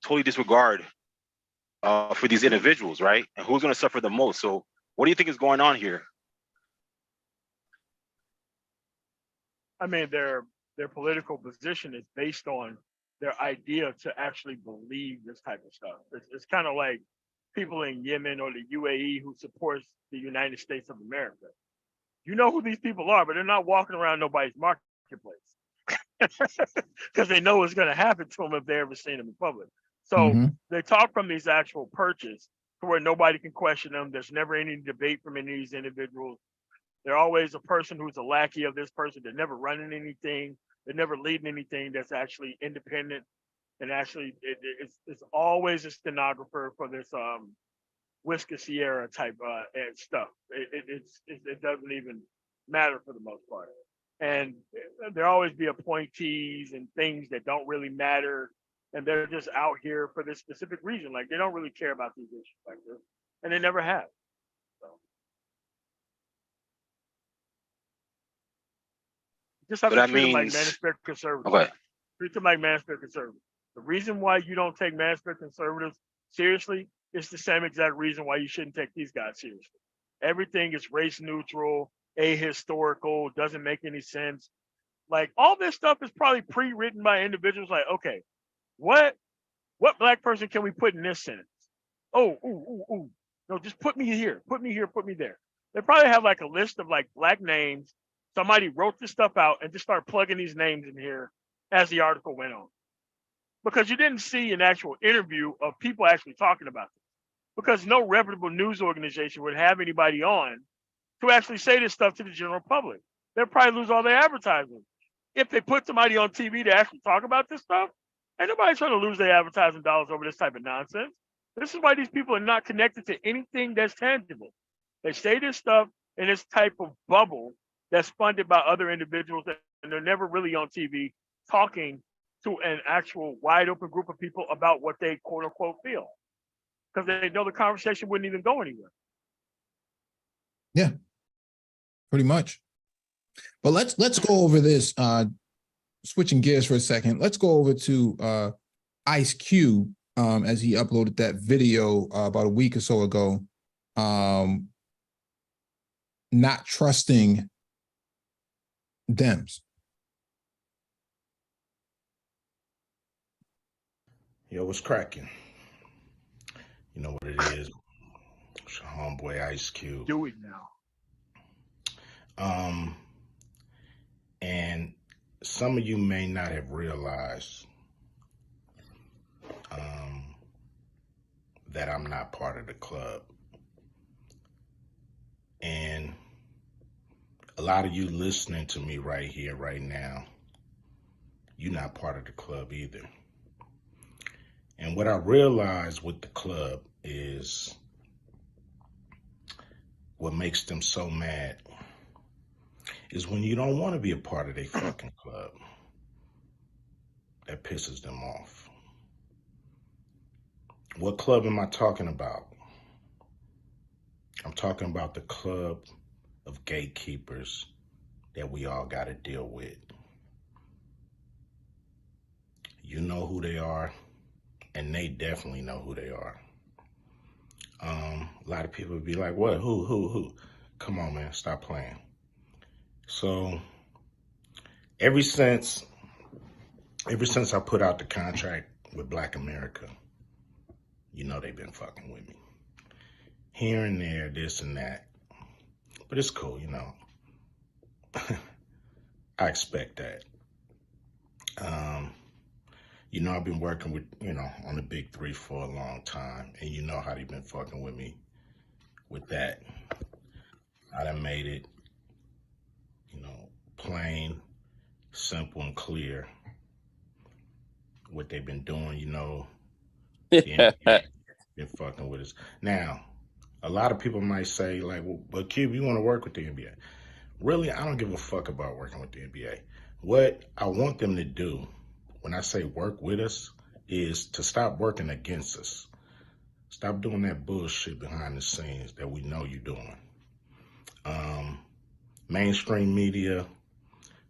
totally disregard for these individuals, right? And who's going to suffer the most? So what do you think is going on here? I mean, their political position is based on their idea to actually believe this type of stuff. It's kind of like people in Yemen or the UAE who supports the United States of America. You know who these people are, but they're not walking around nobody's marketplace because they know what's going to happen to them if they ever seen them in public. So they talk from these actual perches to where nobody can question them. There's never any debate from any of these individuals. They're always a person who's a lackey of this person. They're never running anything. They're never leading anything that's actually independent. And actually, it's always a stenographer for this Whisker Sierra type stuff. It doesn't even matter for the most part. And there always be appointees and things that don't really matter. And they're just out here for this specific reason. They don't really care about these issues like this. And they never have. So. Just have to treat them like manosphere conservatives. Okay. Treat them like manosphere conservatives. The reason why you don't take manosphere conservatives seriously is the same exact reason why you shouldn't take these guys seriously. Everything is race neutral, ahistorical, doesn't make any sense. All this stuff is probably pre-written by individuals. Okay, what Black person can we put in this sentence? Oh. No, just put me here, put me there. They probably have a list of Black names. Somebody wrote this stuff out and just start plugging these names in here as the article went on. Because you didn't see an actual interview of people actually talking about this. Because no reputable news organization would have anybody on to actually say this stuff to the general public. They'll probably lose all their advertising. If they put somebody on TV to actually talk about this stuff, ain't nobody trying to lose their advertising dollars over this type of nonsense. This is why these people are not connected to anything that's tangible. They say this stuff in this type of bubble that's funded by other individuals, and they're never really on TV talking to an actual wide open group of people about what they quote unquote feel, because they know the conversation wouldn't even go anywhere. Yeah, pretty much. But let's go over this. Switching gears for a second, let's go over to Ice Cube as he uploaded that video about a week or so ago, not trusting Dems. Yo, what's cracking? You know what it is. It's your homeboy Ice Cube. Do it now. And some of you may not have realized that I'm not part of the club. And a lot of you listening to me right here, right now, you're not part of the club either. And what I realized with the club is what makes them so mad is when you don't want to be a part of their fucking club. That pisses them off. What club am I talking about? I'm talking about the club of gatekeepers that we all got to deal with. You know who they are, and they definitely know who they are. A lot of people would be like, what? Who? Come on, man, stop playing. So ever since I put out the contract with Black America, you know they've been fucking with me. Here and there, this and that. But it's cool, you know. I expect that. You know, I've been working with, you know, on the big three for a long time, and you know how they've been fucking with me with that. I done made it, you know, plain, simple, and clear what they've been doing, you know. The NBA been fucking with us. Now, a lot of people might say, like, well, but Cube, you want to work with the NBA. Really, I don't give a fuck about working with the NBA. What I want them to do, when I say work with us, is to stop working against us. Stop doing that bullshit behind the scenes that we know you're doing. Mainstream media,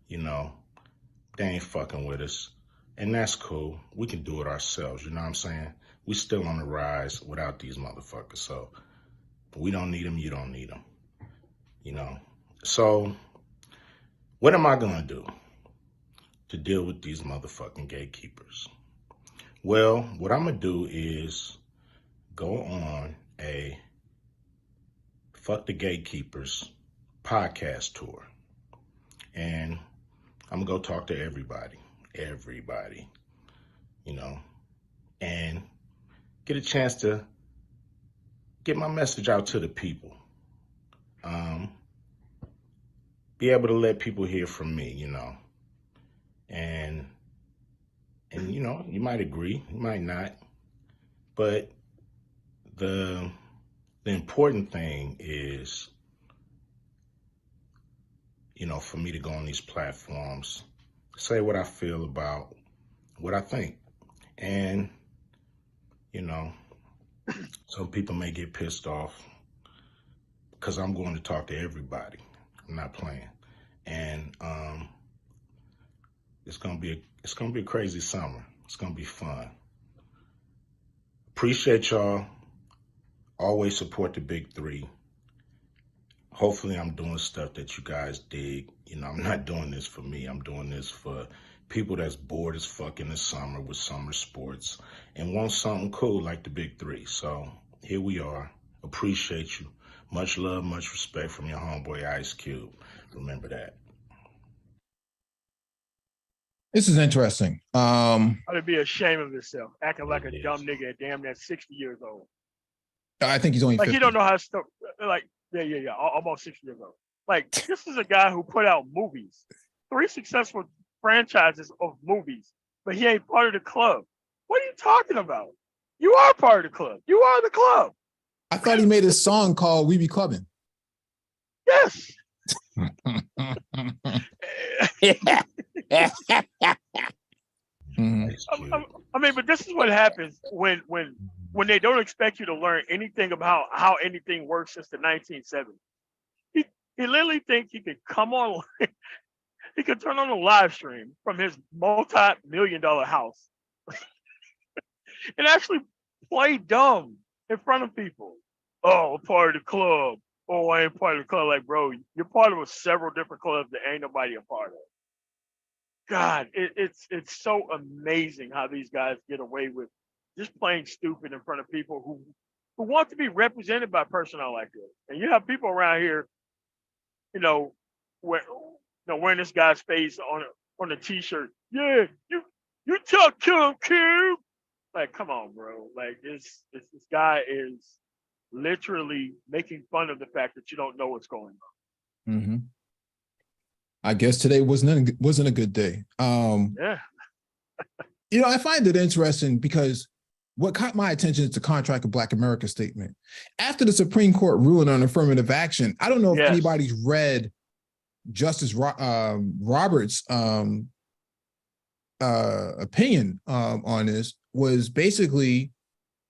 you know, they ain't fucking with us. And that's cool. We can do it ourselves, you know what I'm saying? We still on the rise without these motherfuckers. So we don't need them, you don't need them. You know? So what am I gonna do to deal with these motherfucking gatekeepers? Well, what I'm gonna do is go on a Fuck the Gatekeepers podcast tour. And I'm gonna go talk to everybody, you know, and get a chance to get my message out to the people. Be able to let people hear from me, you know. And you know, you might agree, you might not, but the important thing is, you know, for me to go on these platforms, say what I feel about what I think. And, you know, some people may get pissed off because I'm going to talk to everybody. I'm not playing. And it's gonna be a crazy summer. It's gonna be fun. Appreciate y'all. Always support the big three. Hopefully I'm doing stuff that you guys dig. You know, I'm not doing this for me. I'm doing this for people that's bored as fuck in the summer with summer sports and want something cool like the big three. So here we are. Appreciate you. Much love, much respect from your homeboy Ice Cube. Remember that. This is interesting. I'd be ashamed of himself, acting like a dumb nigga at damn near 60 years old. I think he's only like 50. He don't know how to start. Like, yeah, almost 60 years old. Like, this is a guy who put out movies, 3 successful franchises of movies, but he ain't part of the club. What are you talking about? You are part of the club. You are the club. I thought he made a song called "We Be Clubbing." Yes. I mean, but this is what happens when they don't expect you to learn anything about how anything works since the 1970s. He literally thinks he could come on, he could turn on a live stream from his multi-million-dollar house and actually play dumb in front of people. Oh, part of the club. Oh, I ain't part of the club. Like, bro, you're part of several different clubs that ain't nobody a part of. God, it's so amazing how these guys get away with just playing stupid in front of people who want to be represented by personnel like this. And you have people around here, you know, wearing this guy's face on a t-shirt. Yeah, you talk to him, Cube. Like, come on, bro. Like, this guy is literally making fun of the fact that you don't know what's going on. Mm-hmm. I guess today wasn't a good day. Yeah. You know, I find it interesting because what caught my attention is the Contract of Black America statement. After the Supreme Court ruling on affirmative action, I don't know if anybody's read Justice Roberts' opinion on this. Was basically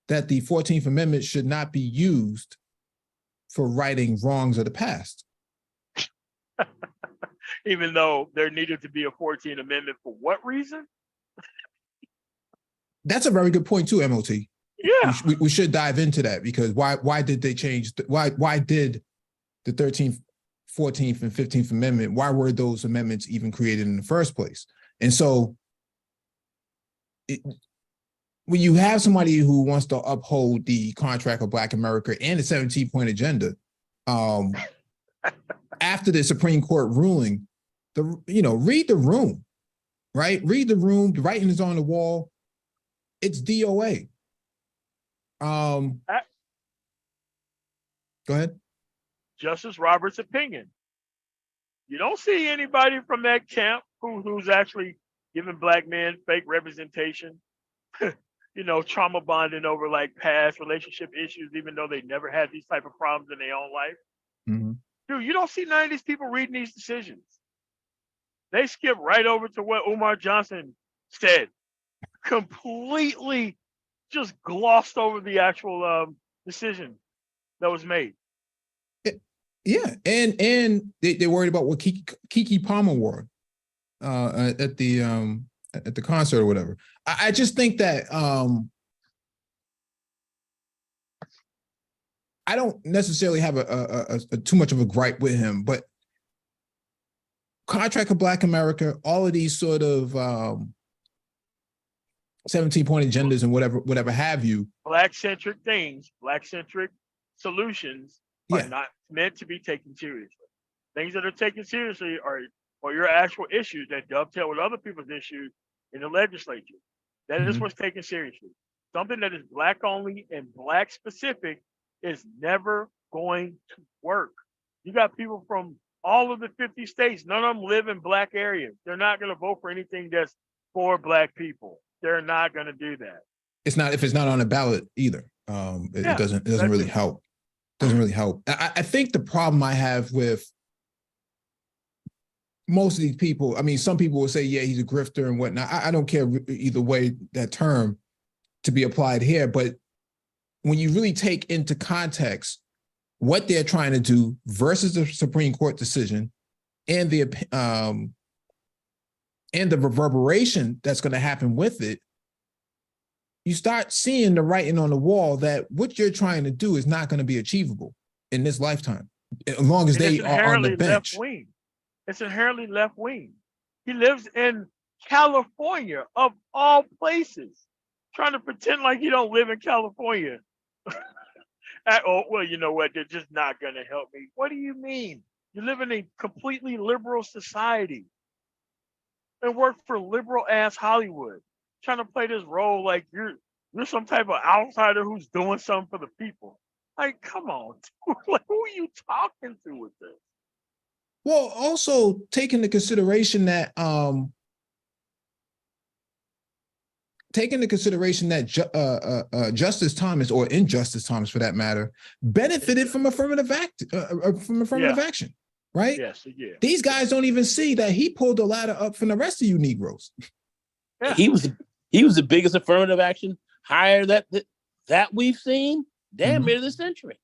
that the 14th Amendment should not be used for righting wrongs of the past. Even though there needed to be a 14th Amendment for what reason? That's a very good point too, MOT. Yeah. We should dive into that, because why did they change? Why did the 13th, 14th, and 15th Amendment, why were those amendments even created in the first place? And so when you have somebody who wants to uphold the contract of Black America and the 17-point agenda, after the Supreme Court ruling, read the room, right? Read the room. The writing is on the wall. It's DOA. Go ahead. Justice Roberts' opinion. You don't see anybody from that camp who's actually giving Black men fake representation, trauma bonding over like past relationship issues, even though they never had these type of problems in their own life. Mm-hmm. Dude, you don't see none of these people reading these decisions. They skip right over to what Umar Johnson said, completely just glossed over the actual decision that was made. Yeah, and they're worried about what Keke Palmer wore at the concert or whatever. I just think that I don't necessarily have a too much of a gripe with him, but Contract of Black America, all of these sort of 17-point agendas and whatever have you. Black-centric things, Black-centric solutions are not meant to be taken seriously. Things that are taken seriously are your actual issues that dovetail with other people's issues in the legislature. That is what's taken seriously. Something that is Black only and Black specific is never going to work. You got people from all of the 50 states. None of them live in Black areas. They're not going to vote for anything that's for Black people. They're not going to do that. It's not if it's not on a ballot either. It doesn't really help. Doesn't really help. I think the problem I have with most of these people, I mean, some people will say, yeah, he's a grifter and whatnot. I don't care either way that term to be applied here, but when you really take into context what they're trying to do versus the Supreme Court decision and the reverberation that's going to happen with it, you start seeing the writing on the wall that what you're trying to do is not going to be achievable in this lifetime, as long as they are on the bench. Left-wing. It's inherently left-wing. He lives in California, of all places, trying to pretend like he don't live in California. Well, you know what? They're just not going to help me. What do you mean? You live in a completely liberal society and work for liberal-ass Hollywood, trying to play this role like you're some type of outsider who's doing something for the people. Like, come on, dude. Like, who are you talking to with this? Well, also take into consideration that Justice Thomas, or Injustice Thomas for that matter, benefited from affirmative action, right? Yes, yeah. These guys don't even see that he pulled the ladder up from the rest of you Negroes. Yeah. He was the biggest affirmative action hire that we've seen damn near the century.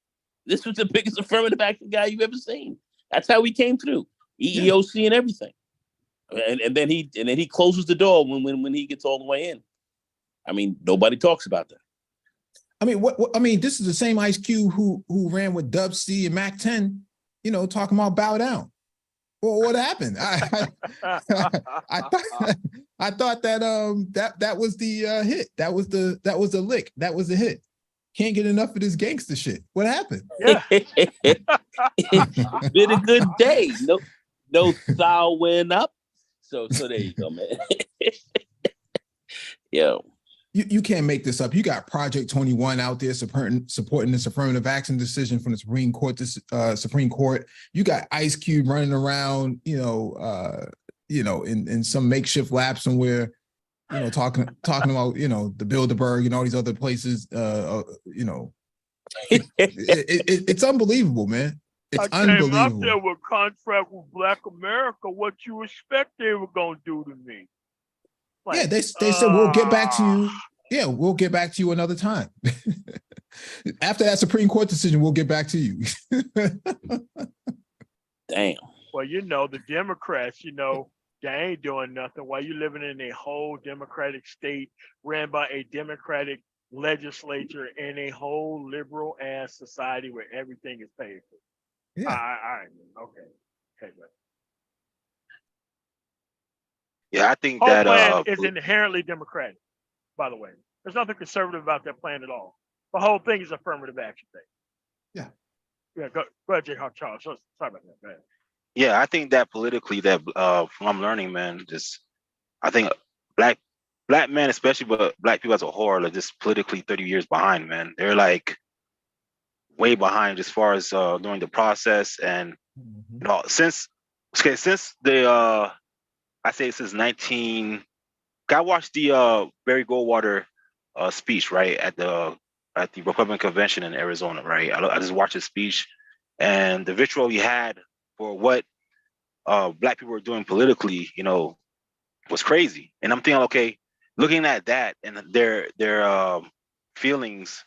This was the biggest affirmative action guy you've ever seen. That's how he came through, EEOC and everything, and then he closes the door when he gets all the way in. I mean, nobody talks about that. I mean, I mean, this is the same Ice Cube who ran with Dub C and Mac 10, talking about bow down. Well, what happened? I thought that was the hit. That was the lick. That was the hit. Can't get enough of this gangster shit. What happened? Yeah. It's been a good day. No thou went up. So there you go, man. Yo. You can't make this up. You got Project 21 out there supporting this affirmative action decision from the Supreme Court. Supreme Court. You got Ice Cube running around, in some makeshift lab somewhere, talking about, the Bilderberg and all these other places. It's unbelievable, man. It's unbelievable. I came out there with contract with Black America. What you expect they were gonna do to me? Like, they said we'll get back to you. Yeah, we'll get back to you another time. After that Supreme Court decision, we'll get back to you. Damn. Well, the Democrats, they ain't doing nothing. While you living in a whole Democratic state ran by a Democratic legislature in a whole liberal ass society where everything is paid for. Yeah. All right. Okay. Yeah, I think Whole that plan is inherently Democratic, by the way. There's nothing conservative about that plan at all. The whole thing is affirmative action thing. Yeah. Yeah, go ahead, J. Charles. Sorry about that. Go ahead. yeah, I think that politically that from I'm learning, man, I think black men especially, but black people as a whole are just politically 30 years behind, man. They're like way behind as far as during the process and since the I say since 19 I watched the Barry Goldwater speech, right, at the Republican convention in Arizona, right? I just watched his speech and the vitriol he had for what black people were doing politically, was crazy. And I'm thinking, okay, looking at that and their feelings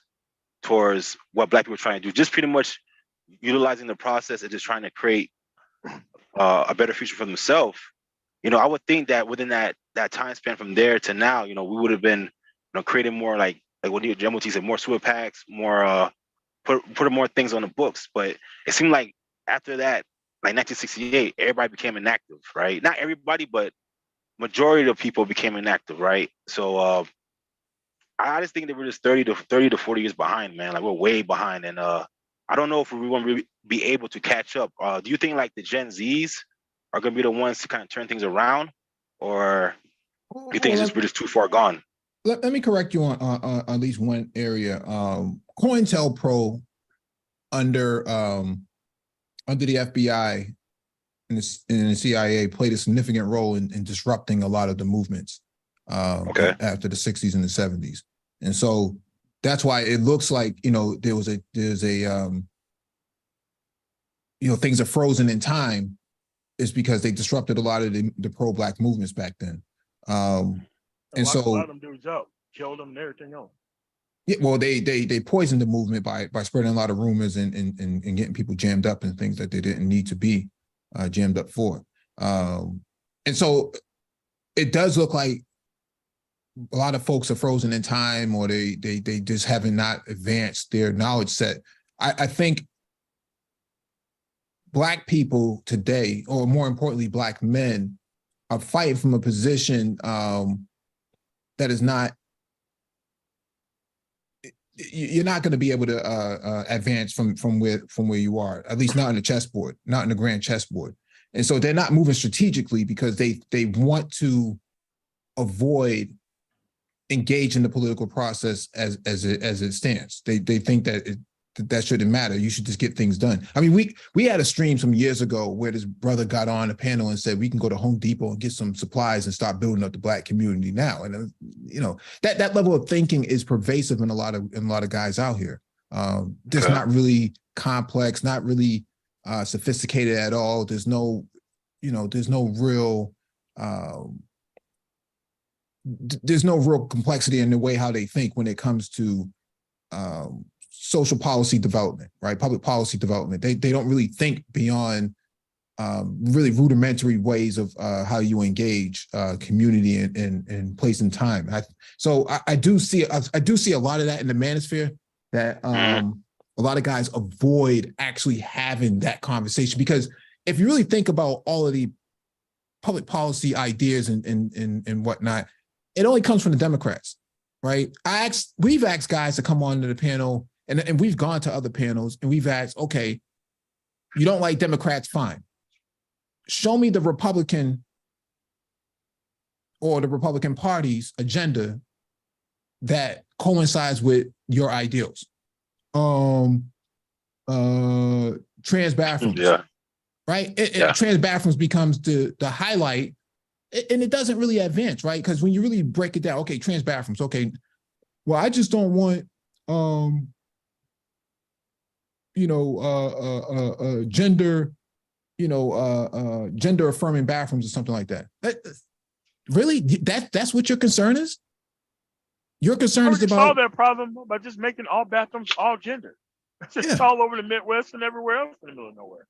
towards what black people are trying to do, just pretty much utilizing the process and just trying to create a better future for themselves. I would think that within that time span from there to now, we would have been, creating more like what Jemoti said, more super PACs, more put more things on the books. But it seemed like after that, like 1968, everybody became inactive, right? Not everybody, but majority of people became inactive, right? So I just think that we're just 30 to 40 years behind, man. Like we're way behind, and I don't know if we're going to be able to catch up. Do you think like the Gen Zs are going to be the ones to kind of turn things around, or do you think we're just too far gone? Let me correct you on at least one area. COINTELPRO under the FBI and the CIA played a significant role in disrupting a lot of the movements after the 60s and the 70s. And so that's why it looks like, there's things are frozen in time is because they disrupted a lot of the pro-black movements back then. And so a lot of them dudes up, killed them and everything else. Yeah, well, they poisoned the movement by spreading a lot of rumors and getting people jammed up in things that they didn't need to be jammed up for. And so it does look like a lot of folks are frozen in time, or they just haven't not advanced their knowledge set. I think Black people today, or more importantly, Black men, are fighting from a position that is not. You're not going to be able to advance from where you are, at least not in the chessboard, not in the grand chessboard. And so they're not moving strategically because they want to avoid engaging the political process as it stands. They think that that shouldn't matter. You should just get things done. I mean, we had a stream some years ago where this brother got on a panel and said we can go to Home Depot and get some supplies and start building up the Black community now. And that level of thinking is pervasive in a lot of guys out here. Just not really complex, not really sophisticated at all. There's no real complexity in the way how they think when it comes to social policy development, right? Public policy development. They don't really think beyond really rudimentary ways of how you engage community and place and time. So I do see a lot of that in the manosphere, that a lot of guys avoid actually having that conversation, because if you really think about all of the public policy ideas and whatnot, it only comes from the Democrats, right? We've asked guys to come on to the panel, and we've gone to other panels, and we've asked, okay, you don't like Democrats, fine. Show me the Republican or the Republican Party's agenda that coincides with your ideals. Trans bathrooms, right? Trans bathrooms becomes the highlight, and it doesn't really advance, right? Because when you really break it down, okay, trans bathrooms, okay, well, I just don't want, gender, gender affirming bathrooms or something like that. Really, that's what your concern is? Your concern is about solve that problem by just making all bathrooms all gender. It's all over the Midwest and everywhere else in the middle of nowhere.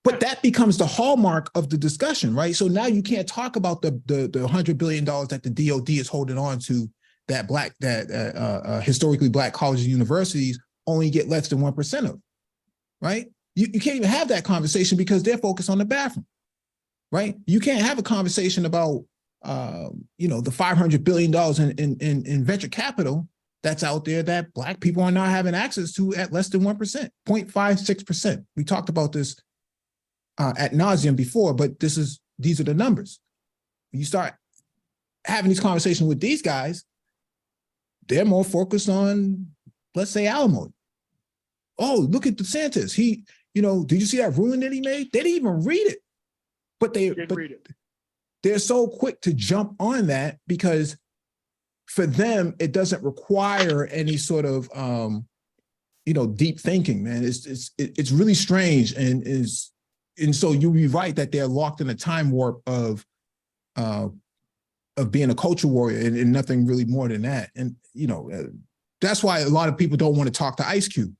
But that becomes the hallmark of the discussion, right? So now you can't talk about the $100 billion that the DOD is holding on to, that historically black colleges and universities only get less than 1% of, right? You can't even have that conversation because they're focused on the bathroom, right? You can't have a conversation about the $500 billion in venture capital that's out there that black people are not having access to at less than 1%, 0.56%. We talked about this ad nauseum before, but these are the numbers. When you start having these conversations with these guys, they're more focused on, let's say, alimony. Oh, look at DeSantis. Did you see that ruling that he made? They didn't even read it, but they're so quick to jump on that because for them, it doesn't require any sort of, deep thinking, man. It's really strange. And so you'll be right that they're locked in a time warp of being a culture warrior and nothing really more than that. And, that's why a lot of people don't want to talk to Ice Cube,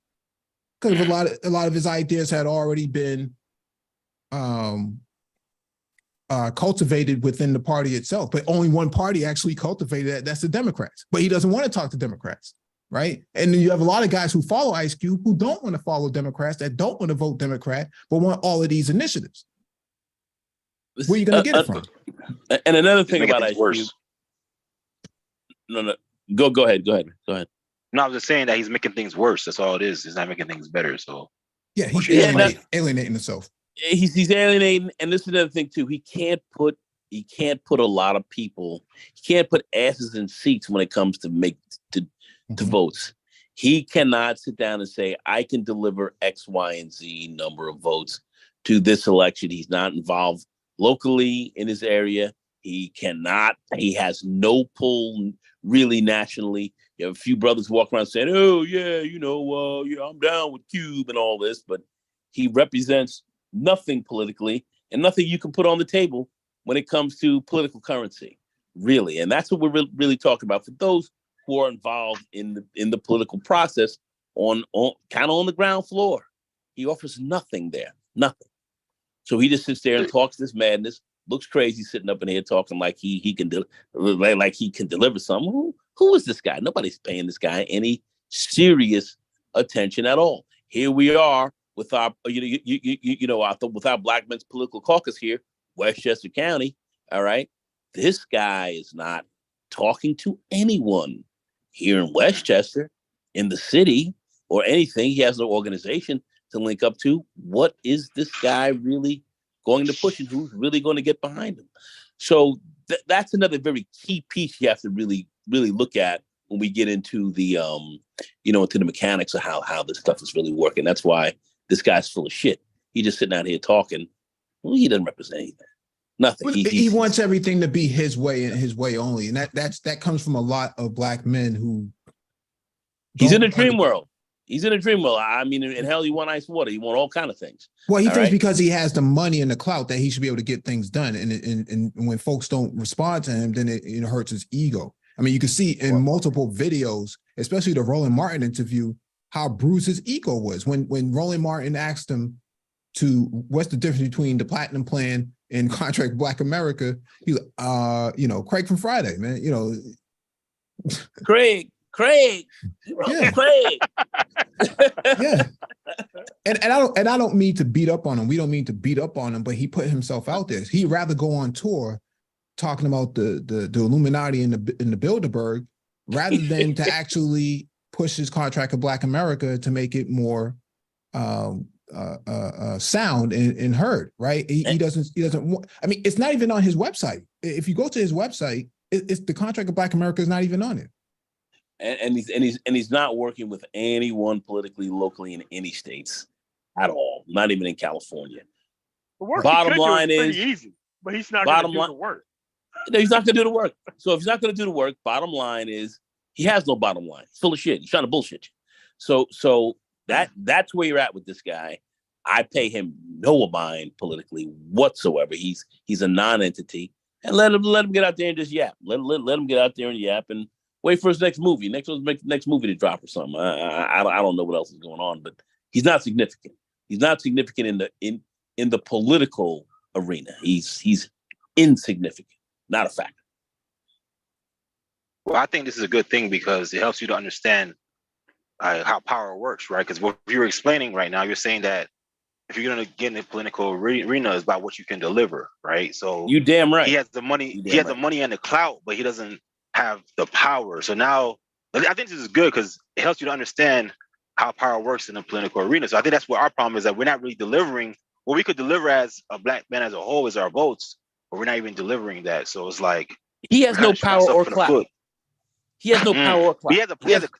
because a lot of his ideas had already been cultivated within the party itself, but only one party actually cultivated that. That's the Democrats. But he doesn't want to talk to Democrats, right? And then you have a lot of guys who follow Ice Cube who don't want to follow Democrats, that don't want to vote Democrat, but want all of these initiatives. Where are you going to get it from? And another thing about Ice Cube. No. Go ahead. No, I was just saying that he's making things worse. That's all it is. He's not making things better. So yeah, he's alienating himself. He's alienating, and this is another thing too. He can't put a lot of people. He can't put asses in seats when it comes to votes. He cannot sit down and say, I can deliver X, Y, and Z number of votes to this election. He's not involved locally in his area. He has no pull really nationally. You have a few brothers walk around saying, oh, yeah, I'm down with Cube and all this, but he represents nothing politically and nothing you can put on the table when it comes to political currency, really. And that's what we're really talking about for those who are involved in the political process on kind of on the ground floor. He offers nothing there, nothing. So he just sits there and talks this madness, looks crazy sitting up in here talking like he can deliver something. Who is this guy? Nobody's paying this guy any serious attention at all. Here we are with our with our Black Men's Political Caucus here, Westchester County. All right, this guy is not talking to anyone here in Westchester, in the city, or anything. He has no organization to link up to. What is this guy really going to push, and who's really going to get behind him? So that's another very key piece you have to really look at when we get into the into the mechanics of how this stuff is really working. That's why this guy's full of shit. He just sitting out here talking. Well, he doesn't represent anything. Nothing. He wants everything to be his way and his way only, and that comes from a lot of Black men who. He's in a dream world. He's in a dream world. I mean, in hell, you want ice water. You want all kind of things. Well, he thinks because he has the money and the clout that he should be able to get things done. And when folks don't respond to him, then it hurts his ego. I mean, you can see in multiple videos, especially the Roland Martin interview, how bruised his ego was when Roland Martin asked him what's the difference between the Platinum Plan and Contract Black America. He, Craig from Friday, man, Craig. Yeah. Craig. Yeah. And I don't mean to beat up on him. We don't mean to beat up on him, but he put himself out there. He'd rather go on tour talking about the Illuminati and the Bilderberg rather than to actually push his Contract of Black America to make it more sound and heard, right? He doesn't want, I mean, it's not even on his website. If you go to his website, it's the Contract of Black America is not even on it. And he's not working with anyone politically, locally in any states at all. Not even in California. Bottom line is pretty easy, but he's not going to do the work. No, he's not going to do the work. So if he's not going to do the work, bottom line is he has no bottom line. He's full of shit. He's trying to bullshit you. So that's where you're at with this guy. I pay him no mind politically whatsoever. He's a non-entity, and let him get out there and just yap. Let him get out there and yap and Wait for his next movie. Next movie to drop or something. I don't know what else is going on, but he's not significant. He's not significant in the political arena. He's insignificant, not a factor. Well, I think this is a good thing because it helps you to understand how power works, right? Because what you're explaining right now, you're saying that if you're going to get in the political arena, is about what you can deliver, right? So you damn right. He has the money. He has the money and the clout, but he doesn't have the power. So now, I think this is good because it helps you to understand how power works in the political arena. So I think that's what our problem is, that we're not really delivering what we could deliver as a black man as a whole is our votes, but we're not even delivering that. So it's like he has no power or clout. He has no power or clout. He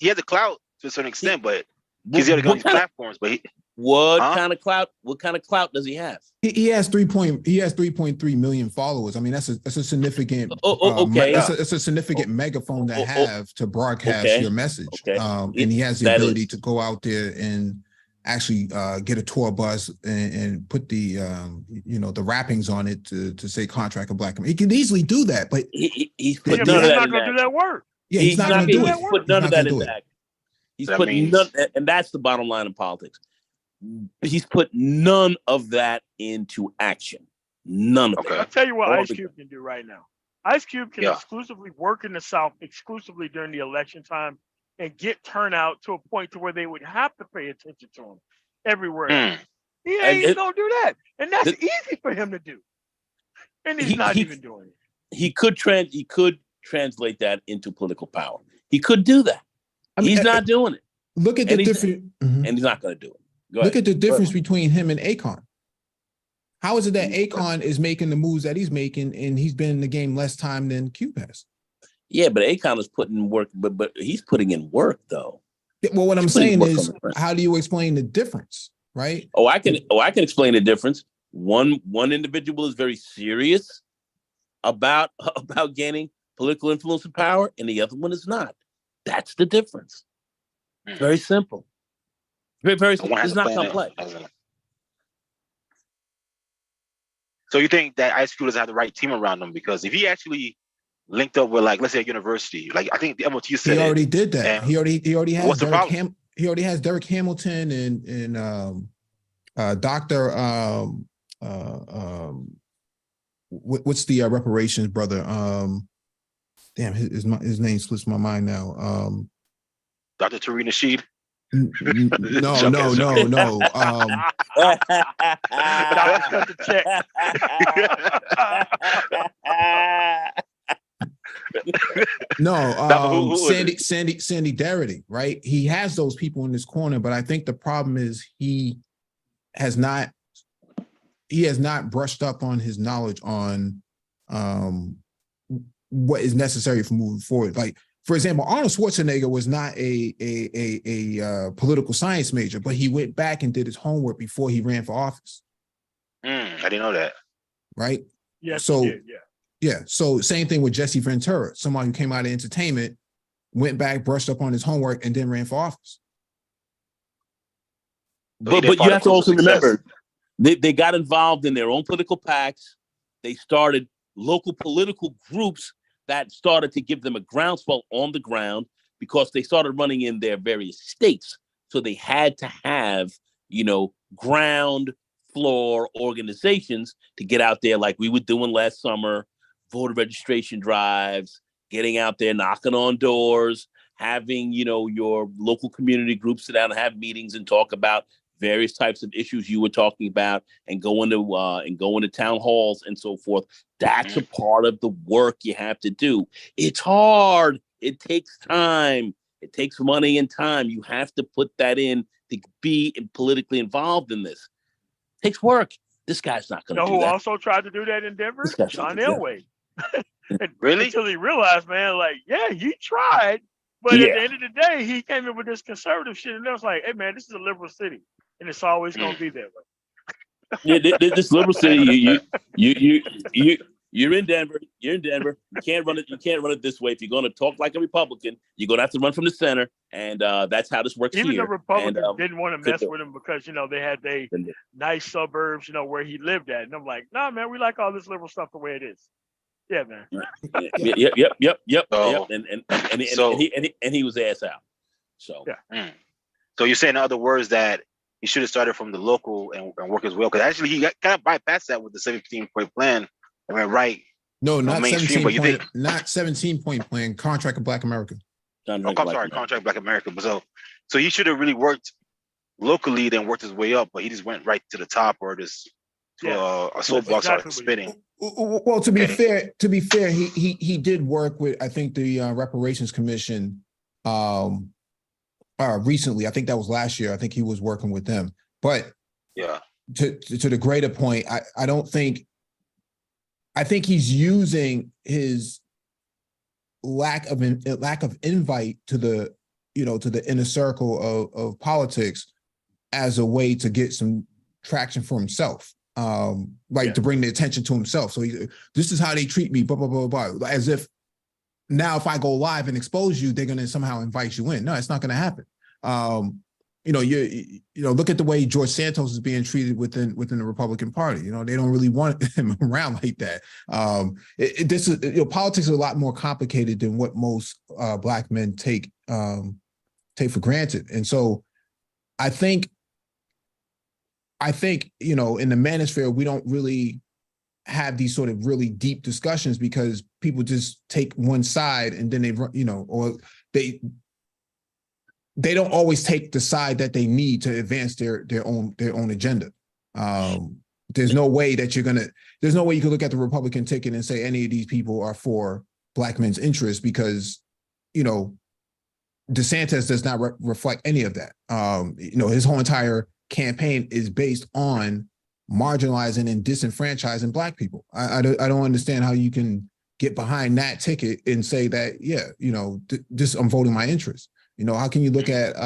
has a clout to a certain extent, but he's able to go on these platforms. But what kind of clout? What kind of clout does he have? He has 3.3 million followers. I mean, that's a significant. Okay, it's a significant megaphone to have to broadcast your message. And he has the ability to go out there and actually get a tour bus and put the the wrappings on it to say contract of black. He can easily do that, but he's not going to do that work. Yeah, he's not going to do it. Put none of that in act. He's put none, and that's the bottom line in politics. He's put none of that into action. None of it. I'll tell you what Ice Cube can do right now. Ice Cube can exclusively work in the South exclusively during the election time and get turnout to a point to where they would have to pay attention to him everywhere else. He ain't going to do that. And that's easy for him to do. And he's not even doing it. He could translate that into political power. He could do that. He's not doing it. Look at the difference. And he's not going to do it. Look at the difference between him and Akon. How is it that Akon is making the moves that he's making and he's been in the game less time than Cube has? Yeah, but Akon is putting in work, but he's putting in work though. Well, what I'm saying is, how do you explain the difference, right? I can explain the difference. One individual is very serious about gaining political influence and power, and the other one is not. That's the difference. Very simple. Very, very simple. It's not complex. So you think that Ice Cube doesn't have the right team around him? Because if he actually linked up with, like, let's say a university, like I think the MOT said he already did that. He already has what's the problem? He already has Derek Hamilton and Dr. What's the reparations brother? Damn, his name slips my mind now. Dr. Tarina Sheed. No. No, Sandy Darity, right? He has those people in his corner, but I think the problem is he has not brushed up on his knowledge on what is necessary for moving forward. Like, for example, Arnold Schwarzenegger was not a political science major, but he went back and did his homework before he ran for office. I didn't know that. Right? Yes. So, yeah. So same thing with Jesse Ventura, someone who came out of entertainment, went back, brushed up on his homework, and then ran for office. But you have to also remember, they got involved in their own political PACs. They started local political groups that started to give them a groundswell on the ground because they started running in their various states. So they had to have, ground floor organizations to get out there like we were doing last summer, voter registration drives, getting out there, knocking on doors, having, your local community groups sit down and have meetings and talk about various types of issues you were talking about and going to town halls and so forth. That's a part of the work you have to do. It's hard. It takes time. It takes money and time. You have to put that in to be politically involved in this. It takes work. This guy's not going to do that. Who also tried to do that in Denver? John Elway. Really? Until he realized, man, he tried. But at the end of the day, he came in with this conservative shit. And it was like, hey, man, this is a liberal city. And it's always going to be that way. Yeah, this liberal city, you're in Denver. You're in Denver. You can't run it this way. If you're going to talk like a Republican, you're going to have to run from the center, and that's how this works. Even here. the Republicans didn't want to mess with him because they had they nice suburbs, where he lived at, and I'm like, nah, man, we like all this liberal stuff the way it is. Yeah, man. Yep. So, And he was ass out. So yeah. So you're saying, in other words, that he should have started from the local and work his way, because actually he kind of bypassed that with the 17-point plan and went right. No, not mainstream. 17 But you point, think not 17-point plan. Contract of Black America. Contract Black America. But so he should have really worked locally, then worked his way up, but he just went right to the top, or just a soapbox started spinning. Well, to be fair, he did work with, I think, the Reparations Commission recently. I think that was last year. I think he was working with them. But yeah, to the greater point, I think he's using his lack of invite to the inner circle of politics as a way to get some traction for himself, to bring the attention to himself. So this is how they treat me, blah, blah, blah, blah, as if now if I go live and expose you, they're going to somehow invite you in. No, it's not going to happen. Look at the way George Santos is being treated within the Republican Party. They don't really want him around like that. Politics is a lot more complicated than what most Black men take for granted. And so I think, in the manosphere, we don't really have these sort of really deep discussions because people just take one side and then they don't always take the side that they need to advance their own agenda. There's no way you can look at the Republican ticket and say any of these people are for Black men's interests, because, DeSantis does not reflect any of that. His whole entire campaign is based on marginalizing and disenfranchising Black people. I don't understand how you can get behind that ticket and say that, I'm voting my interest. How can you look at,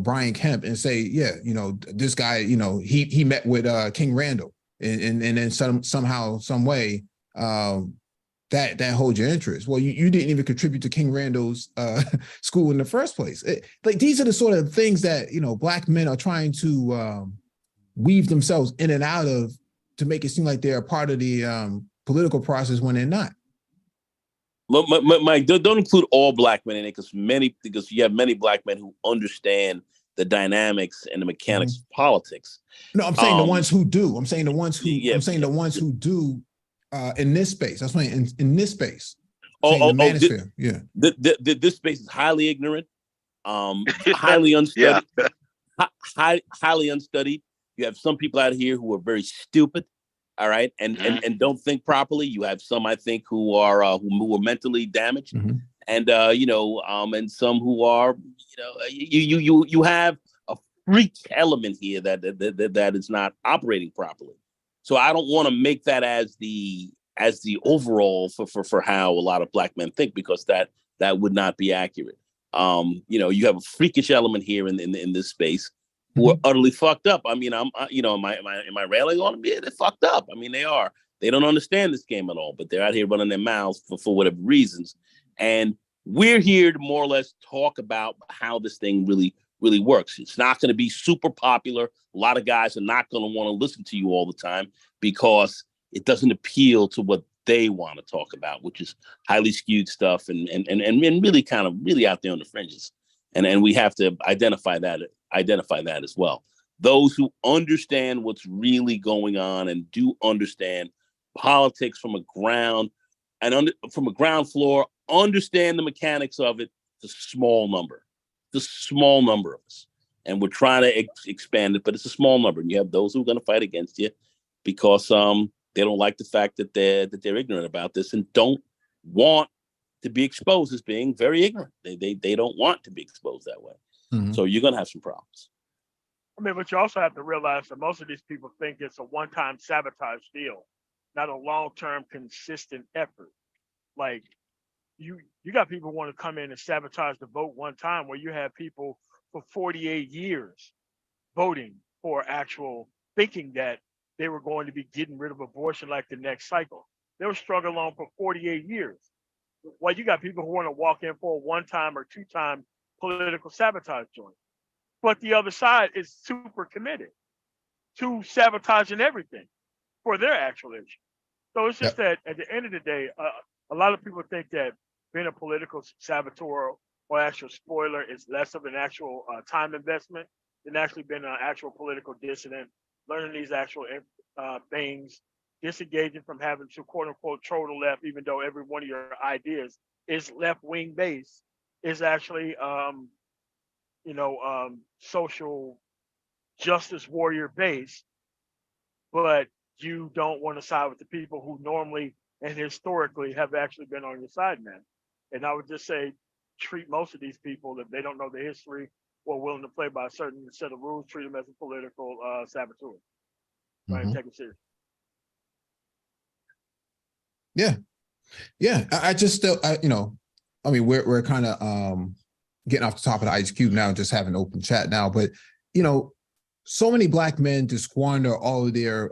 Brian Kemp and say, this guy, he met with King Randall and then somehow, some way, that holds your interest. Well, you didn't even contribute to King Randall's school in the first place. These are the sort of things that, Black men are trying to weave themselves in and out of to make it seem like they're a part of the political process when they're not. Mike, don't include all Black men in it, because you have many Black men who understand the dynamics and the mechanics of politics. No, I'm saying the ones who do. I'm saying the ones who. I'm saying the ones who do in this space. That's why in this space. This space is highly ignorant, highly unstudied, highly unstudied. You have some people out here who are very stupid. All right, and don't think properly. You have some, I think, who are mentally damaged, and and some who are, you have a freak element here that is not operating properly. So I don't want to make that as the overall for how a lot of Black men think, because that would not be accurate. You have a freakish element here in this space who are utterly fucked up. I mean, am I railing on them? Yeah, they're fucked up. I mean, they are. They don't understand this game at all, but they're out here running their mouths for whatever reasons. And we're here to more or less talk about how this thing really, really works. It's not going to be super popular. A lot of guys are not going to want to listen to you all the time because it doesn't appeal to what they want to talk about, which is highly skewed stuff and really kind of really out there on the fringes. And we have to identify that as well. Those who understand what's really going on and do understand politics from a ground floor, understand the mechanics of it. It's a small number. It's a small number of us, and we're trying to expand it, but it's a small number. And you have those who are going to fight against you because they don't like the fact that they're ignorant about this and don't want to be exposed as being very ignorant. They don't want to be exposed that way. So you're going to have some problems. I mean, but you also have to realize that most of these people think it's a one-time sabotage deal, not a long-term consistent effort. Like you got people who want to come in and sabotage the vote one time, where you have people for 48 years voting for actual, thinking that they were going to be getting rid of abortion like the next cycle. They were struggling on for 48 years. Well, you got people who want to walk in for a one-time or two-time political sabotage joint. But the other side is super committed to sabotaging everything for their actual issue. So it's just that at the end of the day, a lot of people think that being a political saboteur or actual spoiler is less of an actual time investment than actually being an actual political dissident, learning these actual things, disengaging from having to quote unquote troll the left, even though every one of your ideas is left wing based, is actually social justice warrior based, but you don't want to side with the people who normally and historically have actually been on your side, man. And I would just say, treat most of these people, if they don't know the history or willing to play by a certain set of rules, treat them as a political saboteur. Right? Take it serious. Yeah. Yeah. I just still, we're kind of getting off the top of the ice cube now, just having an open chat now. But, so many Black men just squander all of their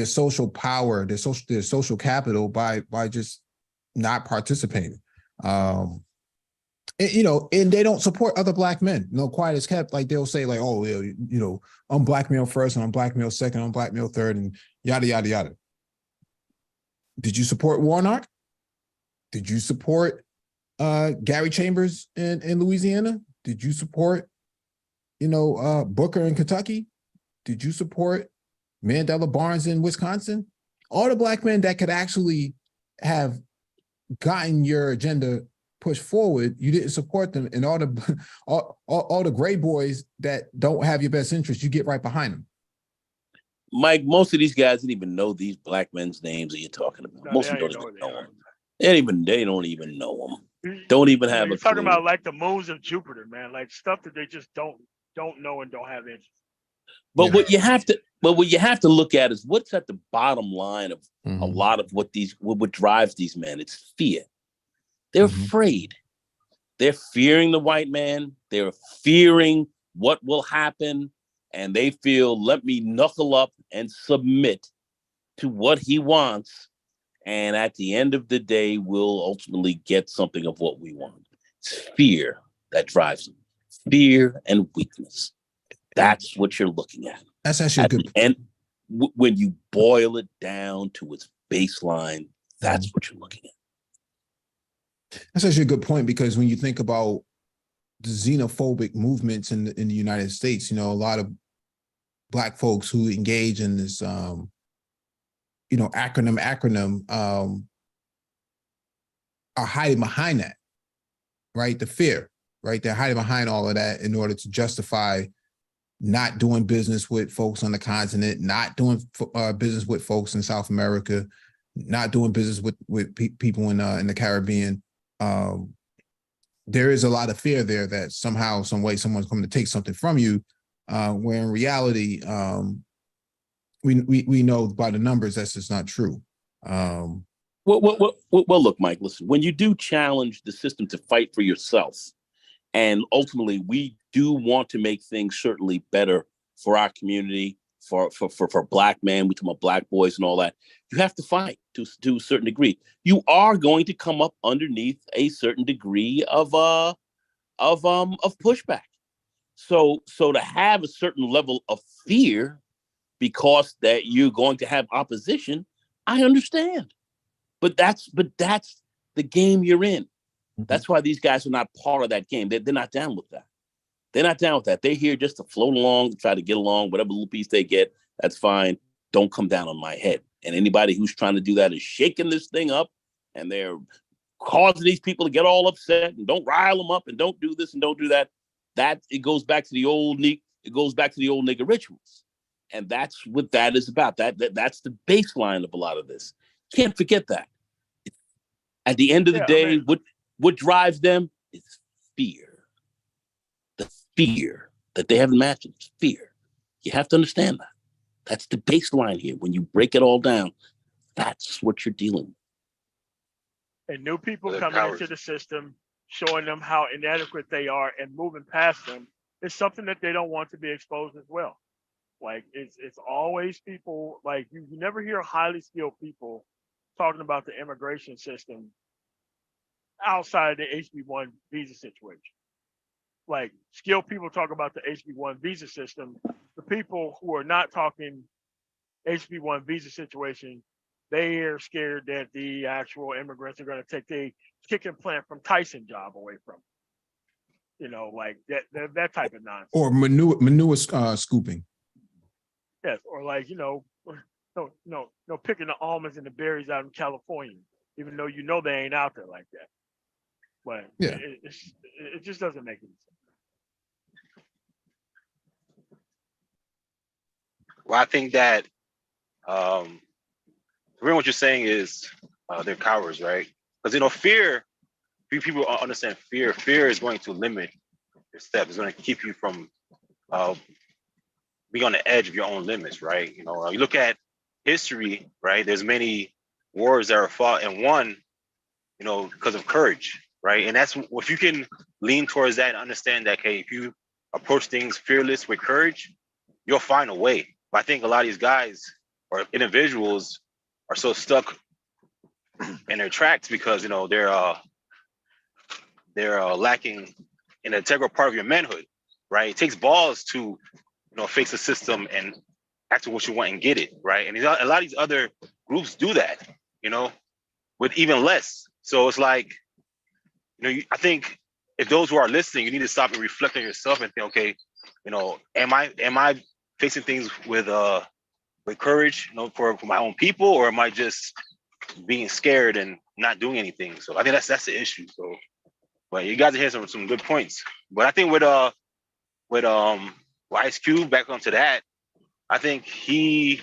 social power, their social capital by just not participating. And they don't support other Black men. Quiet as kept. Like they'll say, like, oh, I'm Black male first, and I'm Black male second, I'm Black male third, and yada yada yada. Did you support Warnock? Did you support Gary Chambers in Louisiana? Did you support Booker in Kentucky? Did you support Mandela Barnes in Wisconsin? All the Black men that could actually have gotten your agenda pushed forward, you didn't support them, and all the gray boys that don't have your best interest, you get right behind them. Mike, most of these guys didn't even know these Black men's names that you're talking about. Most of them don't even know them. They don't even know them. Don't even have a clue. You're talking about like the moons of Jupiter, man, like stuff that they just don't know and don't have interest. But what you have to look at is what's at the bottom line of a lot of what drives these men. It's fear. They're afraid. They're fearing the white man. They're fearing what will happen. And they feel, let me knuckle up and submit to what he wants. And at the end of the day, we'll ultimately get something of what we want. It's fear that drives them. Fear and weakness. That's what you're looking at. That's actually good. And when you boil it down to its baseline, that's what you're looking at. That's actually a good point, because when you think about the xenophobic movements in the United States, a lot of Black folks who engage in this, acronym, are hiding behind that, right? The fear, right? They're hiding behind all of that in order to justify not doing business with folks on the continent, not doing business with folks in South America, not doing business with people in the Caribbean. There is a lot of fear there that somehow, some way, someone's coming to take something from you, where in reality, we know by the numbers that's just not true. Well, look, Mike, listen, when you do challenge the system to fight for yourself, and ultimately we do want to make things certainly better for our community, for Black men, we talk about Black boys and all that, you have to fight to a certain degree. You are going to come up underneath a certain degree of pushback. So to have a certain level of fear because that you're going to have opposition, I understand. But that's the game you're in. That's why these guys are not part of that game. They're not down with that. They're not down with that. They're here just to float along, to try to get along, whatever little piece they get, that's fine. Don't come down on my head. And anybody who's trying to do that is shaking this thing up, and they're causing these people to get all upset, and don't rile them up, and don't do this and don't do that. It goes back to the old nigger rituals. And that's what that is about. That's the baseline of a lot of this. Can't forget that. At the end of the day, what drives them is fear. The fear that they haven't mastered is fear. You have to understand that. That's the baseline here. When you break it all down, that's what you're dealing with. And new people coming into the system, showing them how inadequate they are and moving past them is something that they don't want to be exposed as well. Like it's always people, like you never hear highly skilled people talking about the immigration system outside of the HB1 visa situation. Like skilled people talk about the HB1 visa system. The people who are not talking HB1 visa situation, they are scared that the actual immigrants are going to take the chicken plant from Tyson job away from them. You know, like that type of nonsense. Or manure scooping. Yes, or like, you know, no, picking the almonds and the berries out in California, even though you know they ain't out there like that. But yeah, it just doesn't make any sense. Well, I think that really what you're saying is they're cowards, right? Because, you know, fear, people understand fear. Fear is going to limit your steps. It's going to keep you from being on the edge of your own limits, right? You know, you look at history, right? There's many wars that are fought and won, you know, because of courage, right? And that's, if you can lean towards that and understand that, hey, if you approach things fearless with courage, you'll find a way. But I think a lot of these guys or individuals are so stuck in their tracks because, you know, they're lacking an integral part of your manhood, right? It takes balls to, you know, face the system and act what you want and get it, right? And a lot of these other groups do that, you know, with even less. So it's like, you know, I think if those who are listening, you need to stop and reflect on yourself and think, okay, you know, am I facing things with courage, you know, for my own people, or am I just being scared and not doing anything? So I think that's the issue. So, but you guys are hitting some good points. But I think with Ice Cube, back onto that, I think I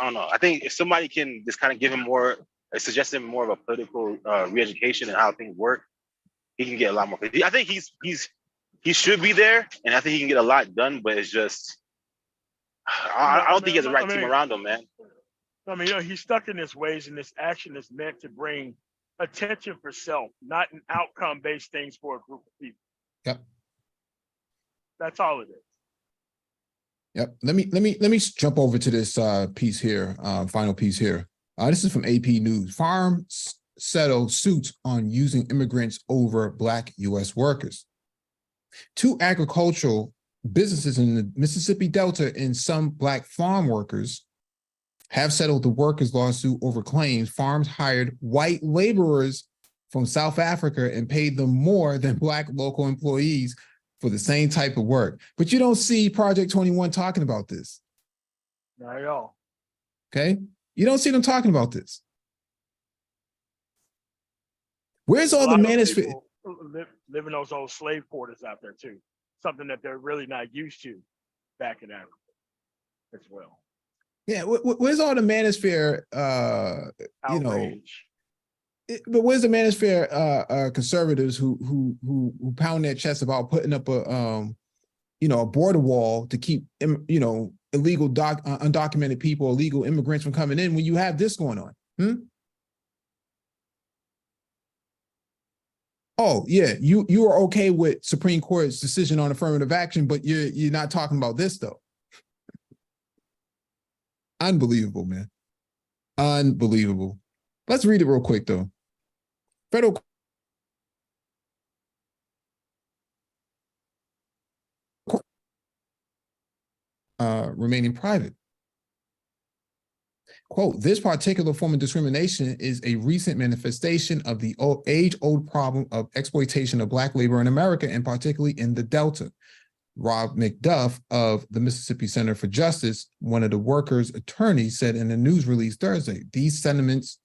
don't know. I think if somebody can just kind of give him more, suggest him more of a political re-education and how things work, he can get a lot more. I think he should be there, and I think he can get a lot done. But it's just, I don't think he has the right team around him, man. I mean, you know, he's stuck in his ways, and this action is meant to bring attention for self, not an outcome-based things for a group of people. Yep. That's all it is. Yep. Let me jump over to this piece here, final piece here. This is from AP News. Farms settle suits on using immigrants over Black U.S. workers. 2 agricultural businesses in the Mississippi Delta and some Black farm workers have settled the workers' lawsuit over claims farms hired white laborers from South Africa and paid them more than Black local employees for the same type of work. But you don't see Project 21 talking about this. Not at all. Okay? You don't see them talking about this. Where's all the manosphere? Live in those old slave quarters out there too. Something that they're really not used to back in Africa as well. Yeah, where's all the manosphere, you know, but where's the manosphere conservatives who pound their chest about putting up a you know, a border wall to keep, you know, illegal undocumented people, illegal immigrants from coming in when you have this going on? Oh yeah, you are okay with Supreme Court's decision on affirmative action, but you're not talking about this though. Unbelievable, man. Unbelievable. Let's read it real quick though. Federal remaining private. Quote, this particular form of discrimination is a recent manifestation of the age-old problem of exploitation of Black labor in America, and particularly in the Delta. Rob McDuff of the Mississippi Center for Justice, one of the workers' attorneys, said in a news release Thursday, these settlements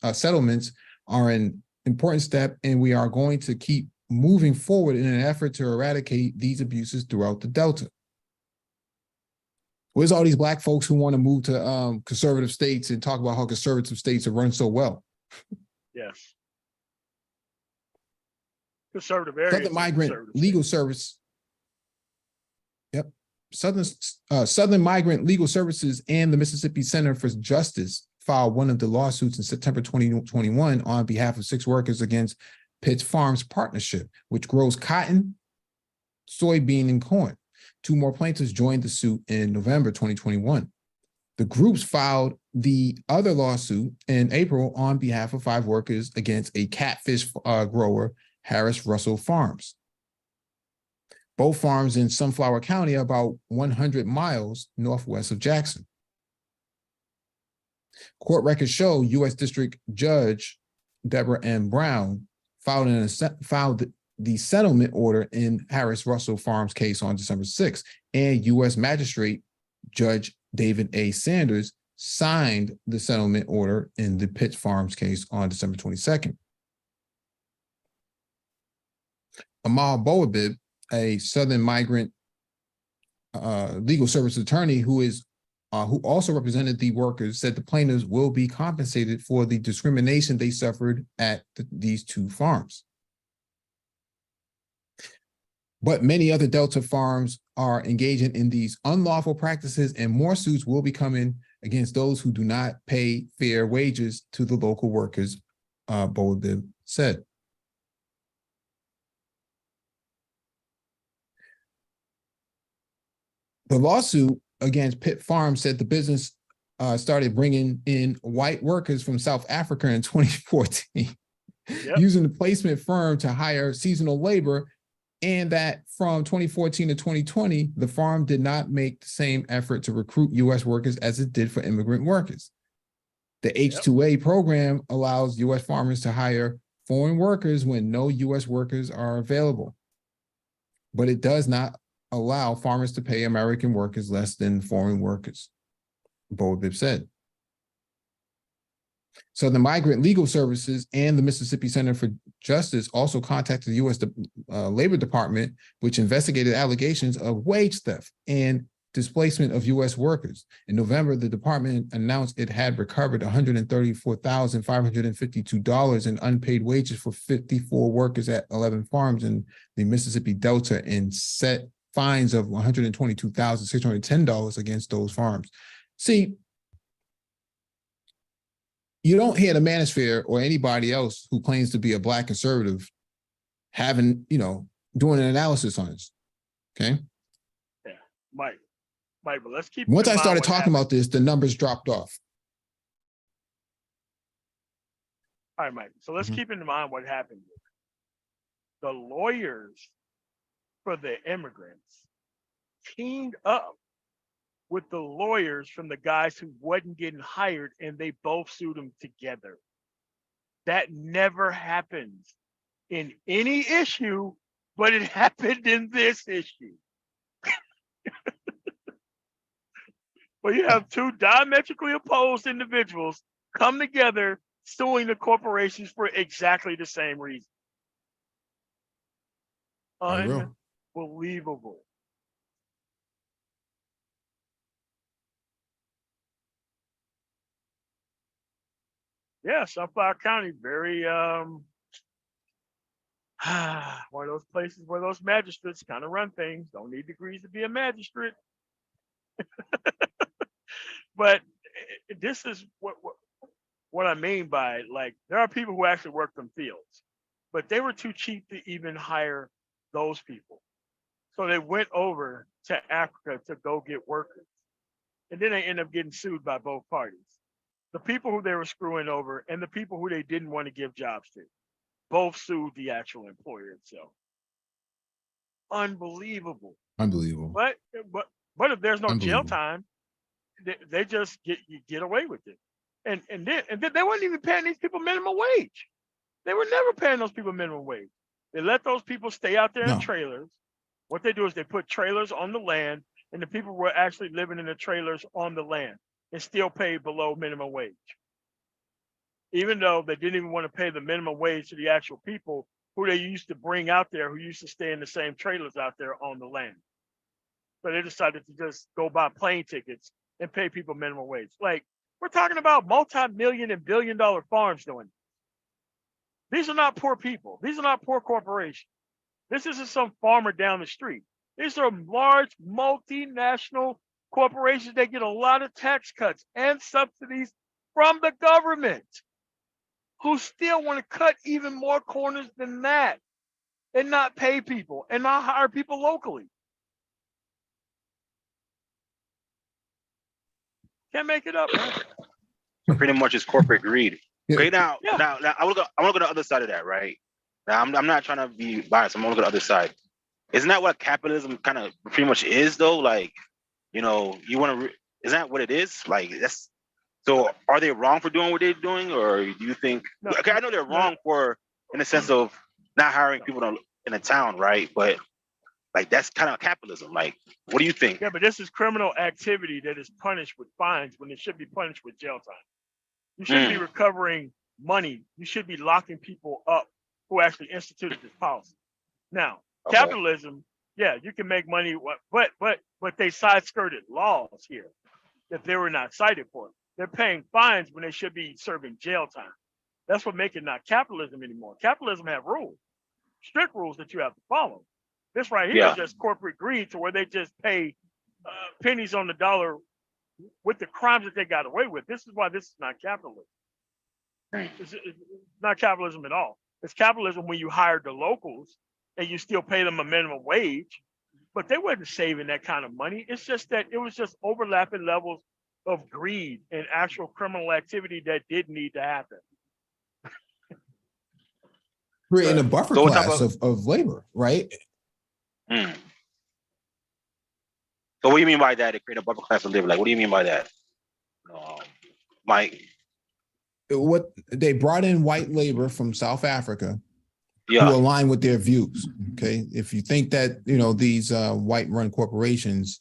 are an important step, and we are going to keep moving forward in an effort to eradicate these abuses throughout the Delta. Where's all these Black folks who want to move to conservative states and talk about how conservative states are run so well? Yes. Conservative areas. Southern Migrant Legal Service. Yep. Southern Migrant Legal Services and the Mississippi Center for Justice filed one of the lawsuits in September 2021 on behalf of 6 workers against Pitts Farms Partnership, which grows cotton, soybean, and corn. 2 more plaintiffs joined the suit in November 2021. The groups filed the other lawsuit in April on behalf of 5 workers against a catfish grower, Harris Russell Farms. Both farms in Sunflower County are about 100 miles northwest of Jackson. Court records show U.S. District Judge Deborah M. Brown filed the settlement order in Harris Russell Farms case on December 6th, and U.S. Magistrate Judge David A. Sanders signed the settlement order in the Pitt Farms case on December 22nd. Amal Boabib, a Southern migrant legal service attorney who also represented the workers, said the plaintiffs will be compensated for the discrimination they suffered at these two farms. But many other Delta farms are engaging in these unlawful practices, and more suits will be coming against those who do not pay fair wages to the local workers, Boabib said. The lawsuit against Pitt Farms said the business started bringing in white workers from South Africa in 2014, using the placement firm to hire seasonal labor, and that from 2014 to 2020, the farm did not make the same effort to recruit U.S. workers as it did for immigrant workers. The H-2A program allows U.S. farmers to hire foreign workers when no U.S. workers are available, but it does not allow farmers to pay American workers less than foreign workers, Boabib said. So the Migrant Legal Services and the Mississippi Center for Justice also contacted the U.S. Labor Department, which investigated allegations of wage theft and displacement of U.S. workers. In November, the department announced it had recovered $134,552 in unpaid wages for 54 workers at 11 farms in the Mississippi Delta and set fines of $122,610 against those farms. See, you don't hear the Manosphere or anybody else who claims to be a Black conservative having, doing an analysis on this. Okay. Yeah, Mike, but let's keep. Once I started talking about this, the numbers dropped off. All right, Mike. So let's keep in mind what happened. The lawyers for the immigrants teamed up with the lawyers from the guys who wasn't getting hired, and they both sued them together. That never happens in any issue, but it happened in this issue. Well, you have two diametrically opposed individuals come together suing the corporations for exactly the same reason. Unbelievable. Yeah, Sunflower County, very one of those places where those magistrates kind of run things. Don't need degrees to be a magistrate. But this is what I mean by, like, there are people who actually work them fields, but they were too cheap to even hire those people. So they went over to Africa to go get workers. And then they end up getting sued by both parties. The people who they were screwing over and the people who they didn't want to give jobs to both sued the actual employer itself. Unbelievable. But if there's no jail time, they just get away with it. And then they weren't even paying these people minimum wage. They were never paying those people minimum wage. They let those people stay out there in trailers. What they do is they put trailers on the land, and the people were actually living in the trailers on the land and still paid below minimum wage. Even though they didn't even want to pay the minimum wage to the actual people who they used to bring out there, who used to stay in the same trailers out there on the land. So they decided to just go buy plane tickets and pay people minimum wage. Like, we're talking about multi-million and billion-dollar farms doing it. These are not poor people. These are not poor corporations. This isn't some farmer down the street. These are large multinational corporations that get a lot of tax cuts and subsidies from the government, who still want to cut even more corners than that and not pay people and not hire people locally. Can't make it up, man. So pretty much it's corporate greed. Okay, now I want to go to the other side of that, right? Now I'm not trying to be biased. I'm going to go to the other side. Isn't that what capitalism kind of pretty much is, though? Like, you want to. Isn't that what it is? Like, that's So are they wrong for doing what they're doing, or do you think? No, okay, I know they're wrong for, in the sense of not hiring people in a town, right? But like that's kind of capitalism. Like, what do you think? Yeah, but this is criminal activity that is punished with fines when it should be punished with jail time. You shouldn't be recovering money. You should be locking people up who actually instituted this policy. Now, capitalism, yeah, you can make money, but they side-skirted laws here that they were not cited for. They're paying fines when they should be serving jail time. That's what makes it not capitalism anymore. Capitalism have rules, strict rules that you have to follow. This right here is just corporate greed, to where they just pay pennies on the dollar with the crimes that they got away with. This is why this is not capitalism. It's not capitalism at all. It's capitalism when you hire the locals and you still pay them a minimum wage, but they wasn't saving that kind of money. It's just that it was just overlapping levels of greed and actual criminal activity that did need to happen. Creating a buffer class of labor, right? So what do you mean by that? To create a buffer class of labor? Like, what do you mean by that? Mike? What they brought in white labor from South Africa who align with their views. Okay. If you think that, these white run corporations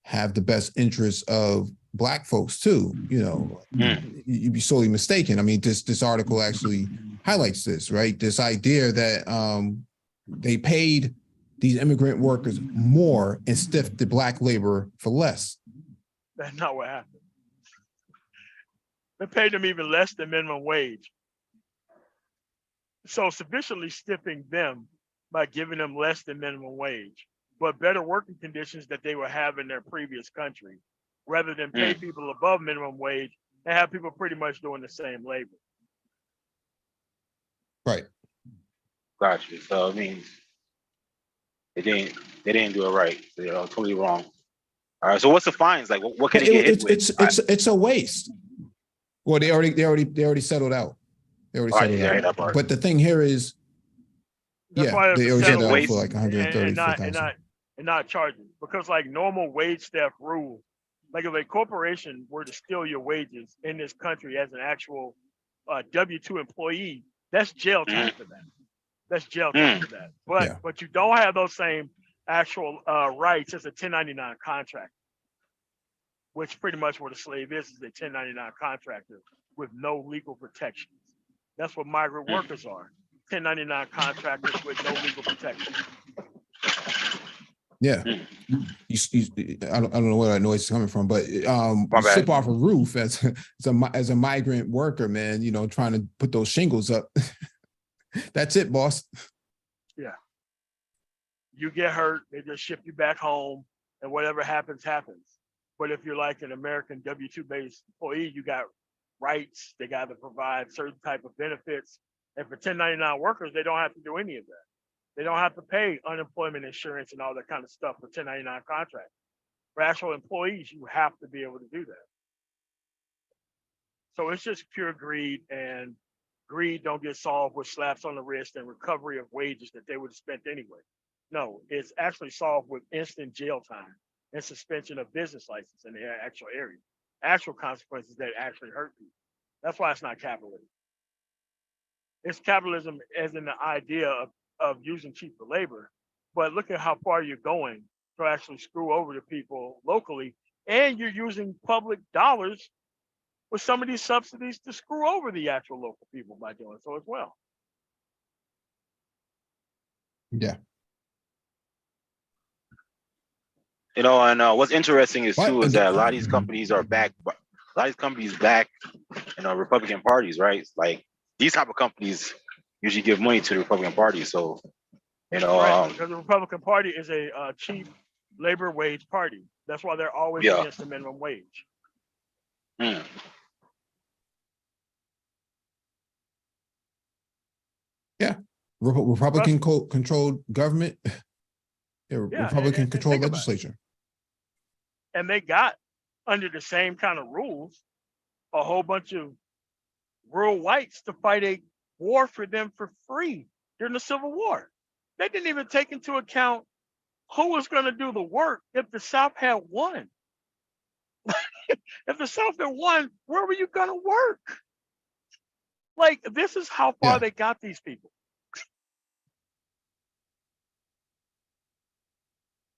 have the best interests of Black folks too, you'd be sorely mistaken. I mean, this article actually highlights this, right? This idea that they paid these immigrant workers more and stiffed the Black labor for less. That's not what happened. They paid them even less than minimum wage. So sufficiently stiffing them by giving them less than minimum wage, but better working conditions that they would have in their previous country, rather than pay people above minimum wage and have people pretty much doing the same labor. Right. Gotcha. So it means they didn't do it right. They're totally wrong. All right. So what's the fines? Like, what can they get hit with? It's a waste. Well, they already settled out. They already settled out. But the thing here is, that's why they already settled out for like 130 and not charging, because like normal wage theft rules, like if a corporation were to steal your wages in this country as an actual W-2 employee, that's jail time for that. That's jail time for that. But you don't have those same actual rights as a 1099 contractor, which pretty much what a slave is a 1099 contractor with no legal protections. That's what migrant workers are, 1099 contractors with no legal protections. Yeah. I don't know where that noise is coming from, but you slip off a roof as a migrant worker, man, trying to put those shingles up. That's it, boss. Yeah. You get hurt, they just ship you back home, and whatever happens, happens. But if you're like an American W-2 based employee, you got rights. They got to provide certain type of benefits. And for 1099 workers, they don't have to do any of that. They don't have to pay unemployment insurance and all that kind of stuff for 1099 contracts. For actual employees, you have to be able to do that. So it's just pure greed, and greed don't get solved with slaps on the wrist and recovery of wages that they would have spent anyway. No, it's actually solved with instant jail time and suspension of business license in the actual area. Actual consequences that actually hurt people. That's why it's not capitalism. It's capitalism as in the idea of using cheaper labor, but look at how far you're going to actually screw over the people locally, and you're using public dollars with some of these subsidies to screw over the actual local people by doing so as well. Yeah. And what's interesting is too is that a lot of these companies are backed. A lot of these companies back, Republican parties, right? Like these type of companies usually give money to the Republican Party. So, because the Republican Party is a cheap labor wage party. That's why they're always against the minimum wage. Yeah, Republican controlled government. Republican controlled legislature. And they got under the same kind of rules a whole bunch of rural whites to fight a war for them for free during the Civil War. They didn't even take into account who was going to do the work if the South had won. If the South had won, where were you gonna work? Like, this is how far they got these people.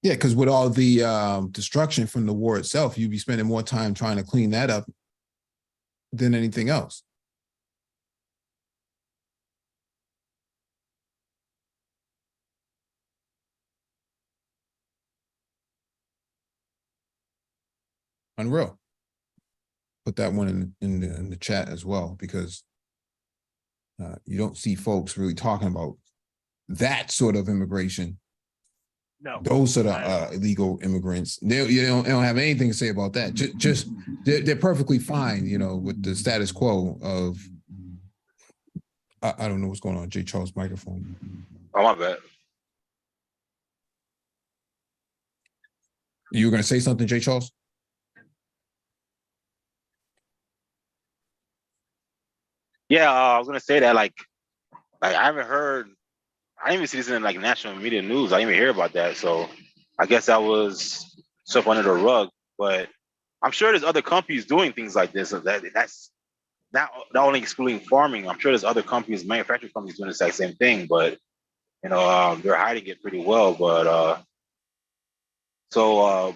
Yeah, because with all the destruction from the war itself, you'd be spending more time trying to clean that up than anything else. Unreal. Put that one in the chat as well, because you don't see folks really talking about that sort of immigration. No, those sort of illegal immigrants. They don't have anything to say about that. Just they're perfectly fine, you know, with the status quo of. I don't know what's going on. J. Charles' microphone. Oh, my bad. You were going to say something, J. Charles? Yeah, I was gonna say that like I haven't heard. I didn't even see this in like national media news. I didn't even hear about that. So I guess that was stuff under the rug. But I'm sure there's other companies doing things like this. So that's not only excluding farming. I'm sure there's other companies, manufacturing companies, doing the exact same thing. But you know, they're hiding it pretty well. But so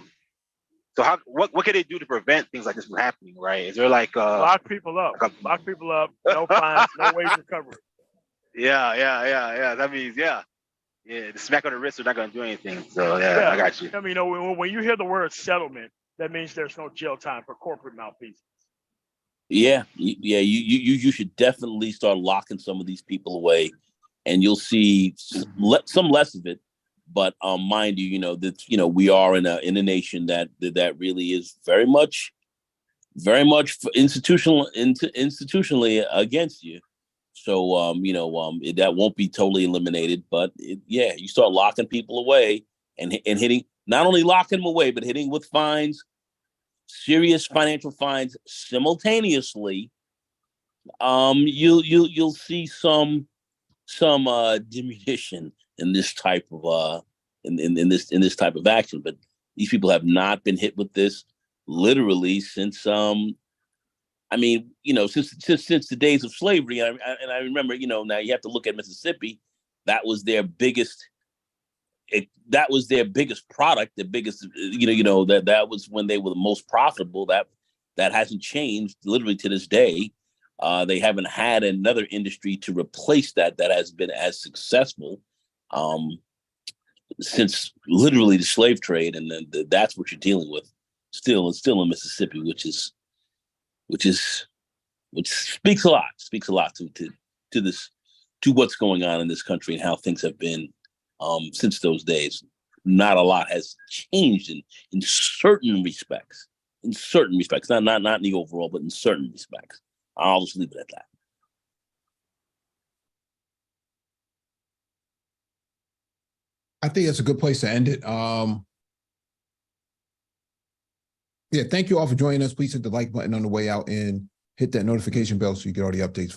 how what can they do to prevent things like this from happening? Right? Is there like lock people up, lock people up, no fines, no wage recovery. Yeah. That means the smack on the wrist, they're not going to do anything. So yeah, I got you. I mean, you know, when you hear the word settlement, that means there's no jail time for corporate malfeasance. Yeah. You should definitely start locking some of these people away, and you'll see some less of it. But mind you, we are in a nation that really is very much institutionally against you. So that won't be totally eliminated. But you start locking people away and hitting, not only locking them away, but hitting with fines, serious financial fines simultaneously. You'll see some diminution in this type of in this type of action. But these people have not been hit with this literally since since the days of slavery. And I remember, now you have to look at Mississippi. That was their biggest product, the biggest, that was when they were the most profitable. That hasn't changed literally to this day. They haven't had another industry to replace that has been as successful since literally the slave trade, and then that's what you're dealing with still in Mississippi, which speaks a lot to what's going on in this country and how things have been since those days. Not a lot has changed in certain respects. Not in the overall, but in certain respects. I'll just leave it at that. I think that's a good place to end it. Thank you all for joining us. Please hit the like button on the way out and hit that notification bell so you get all the updates.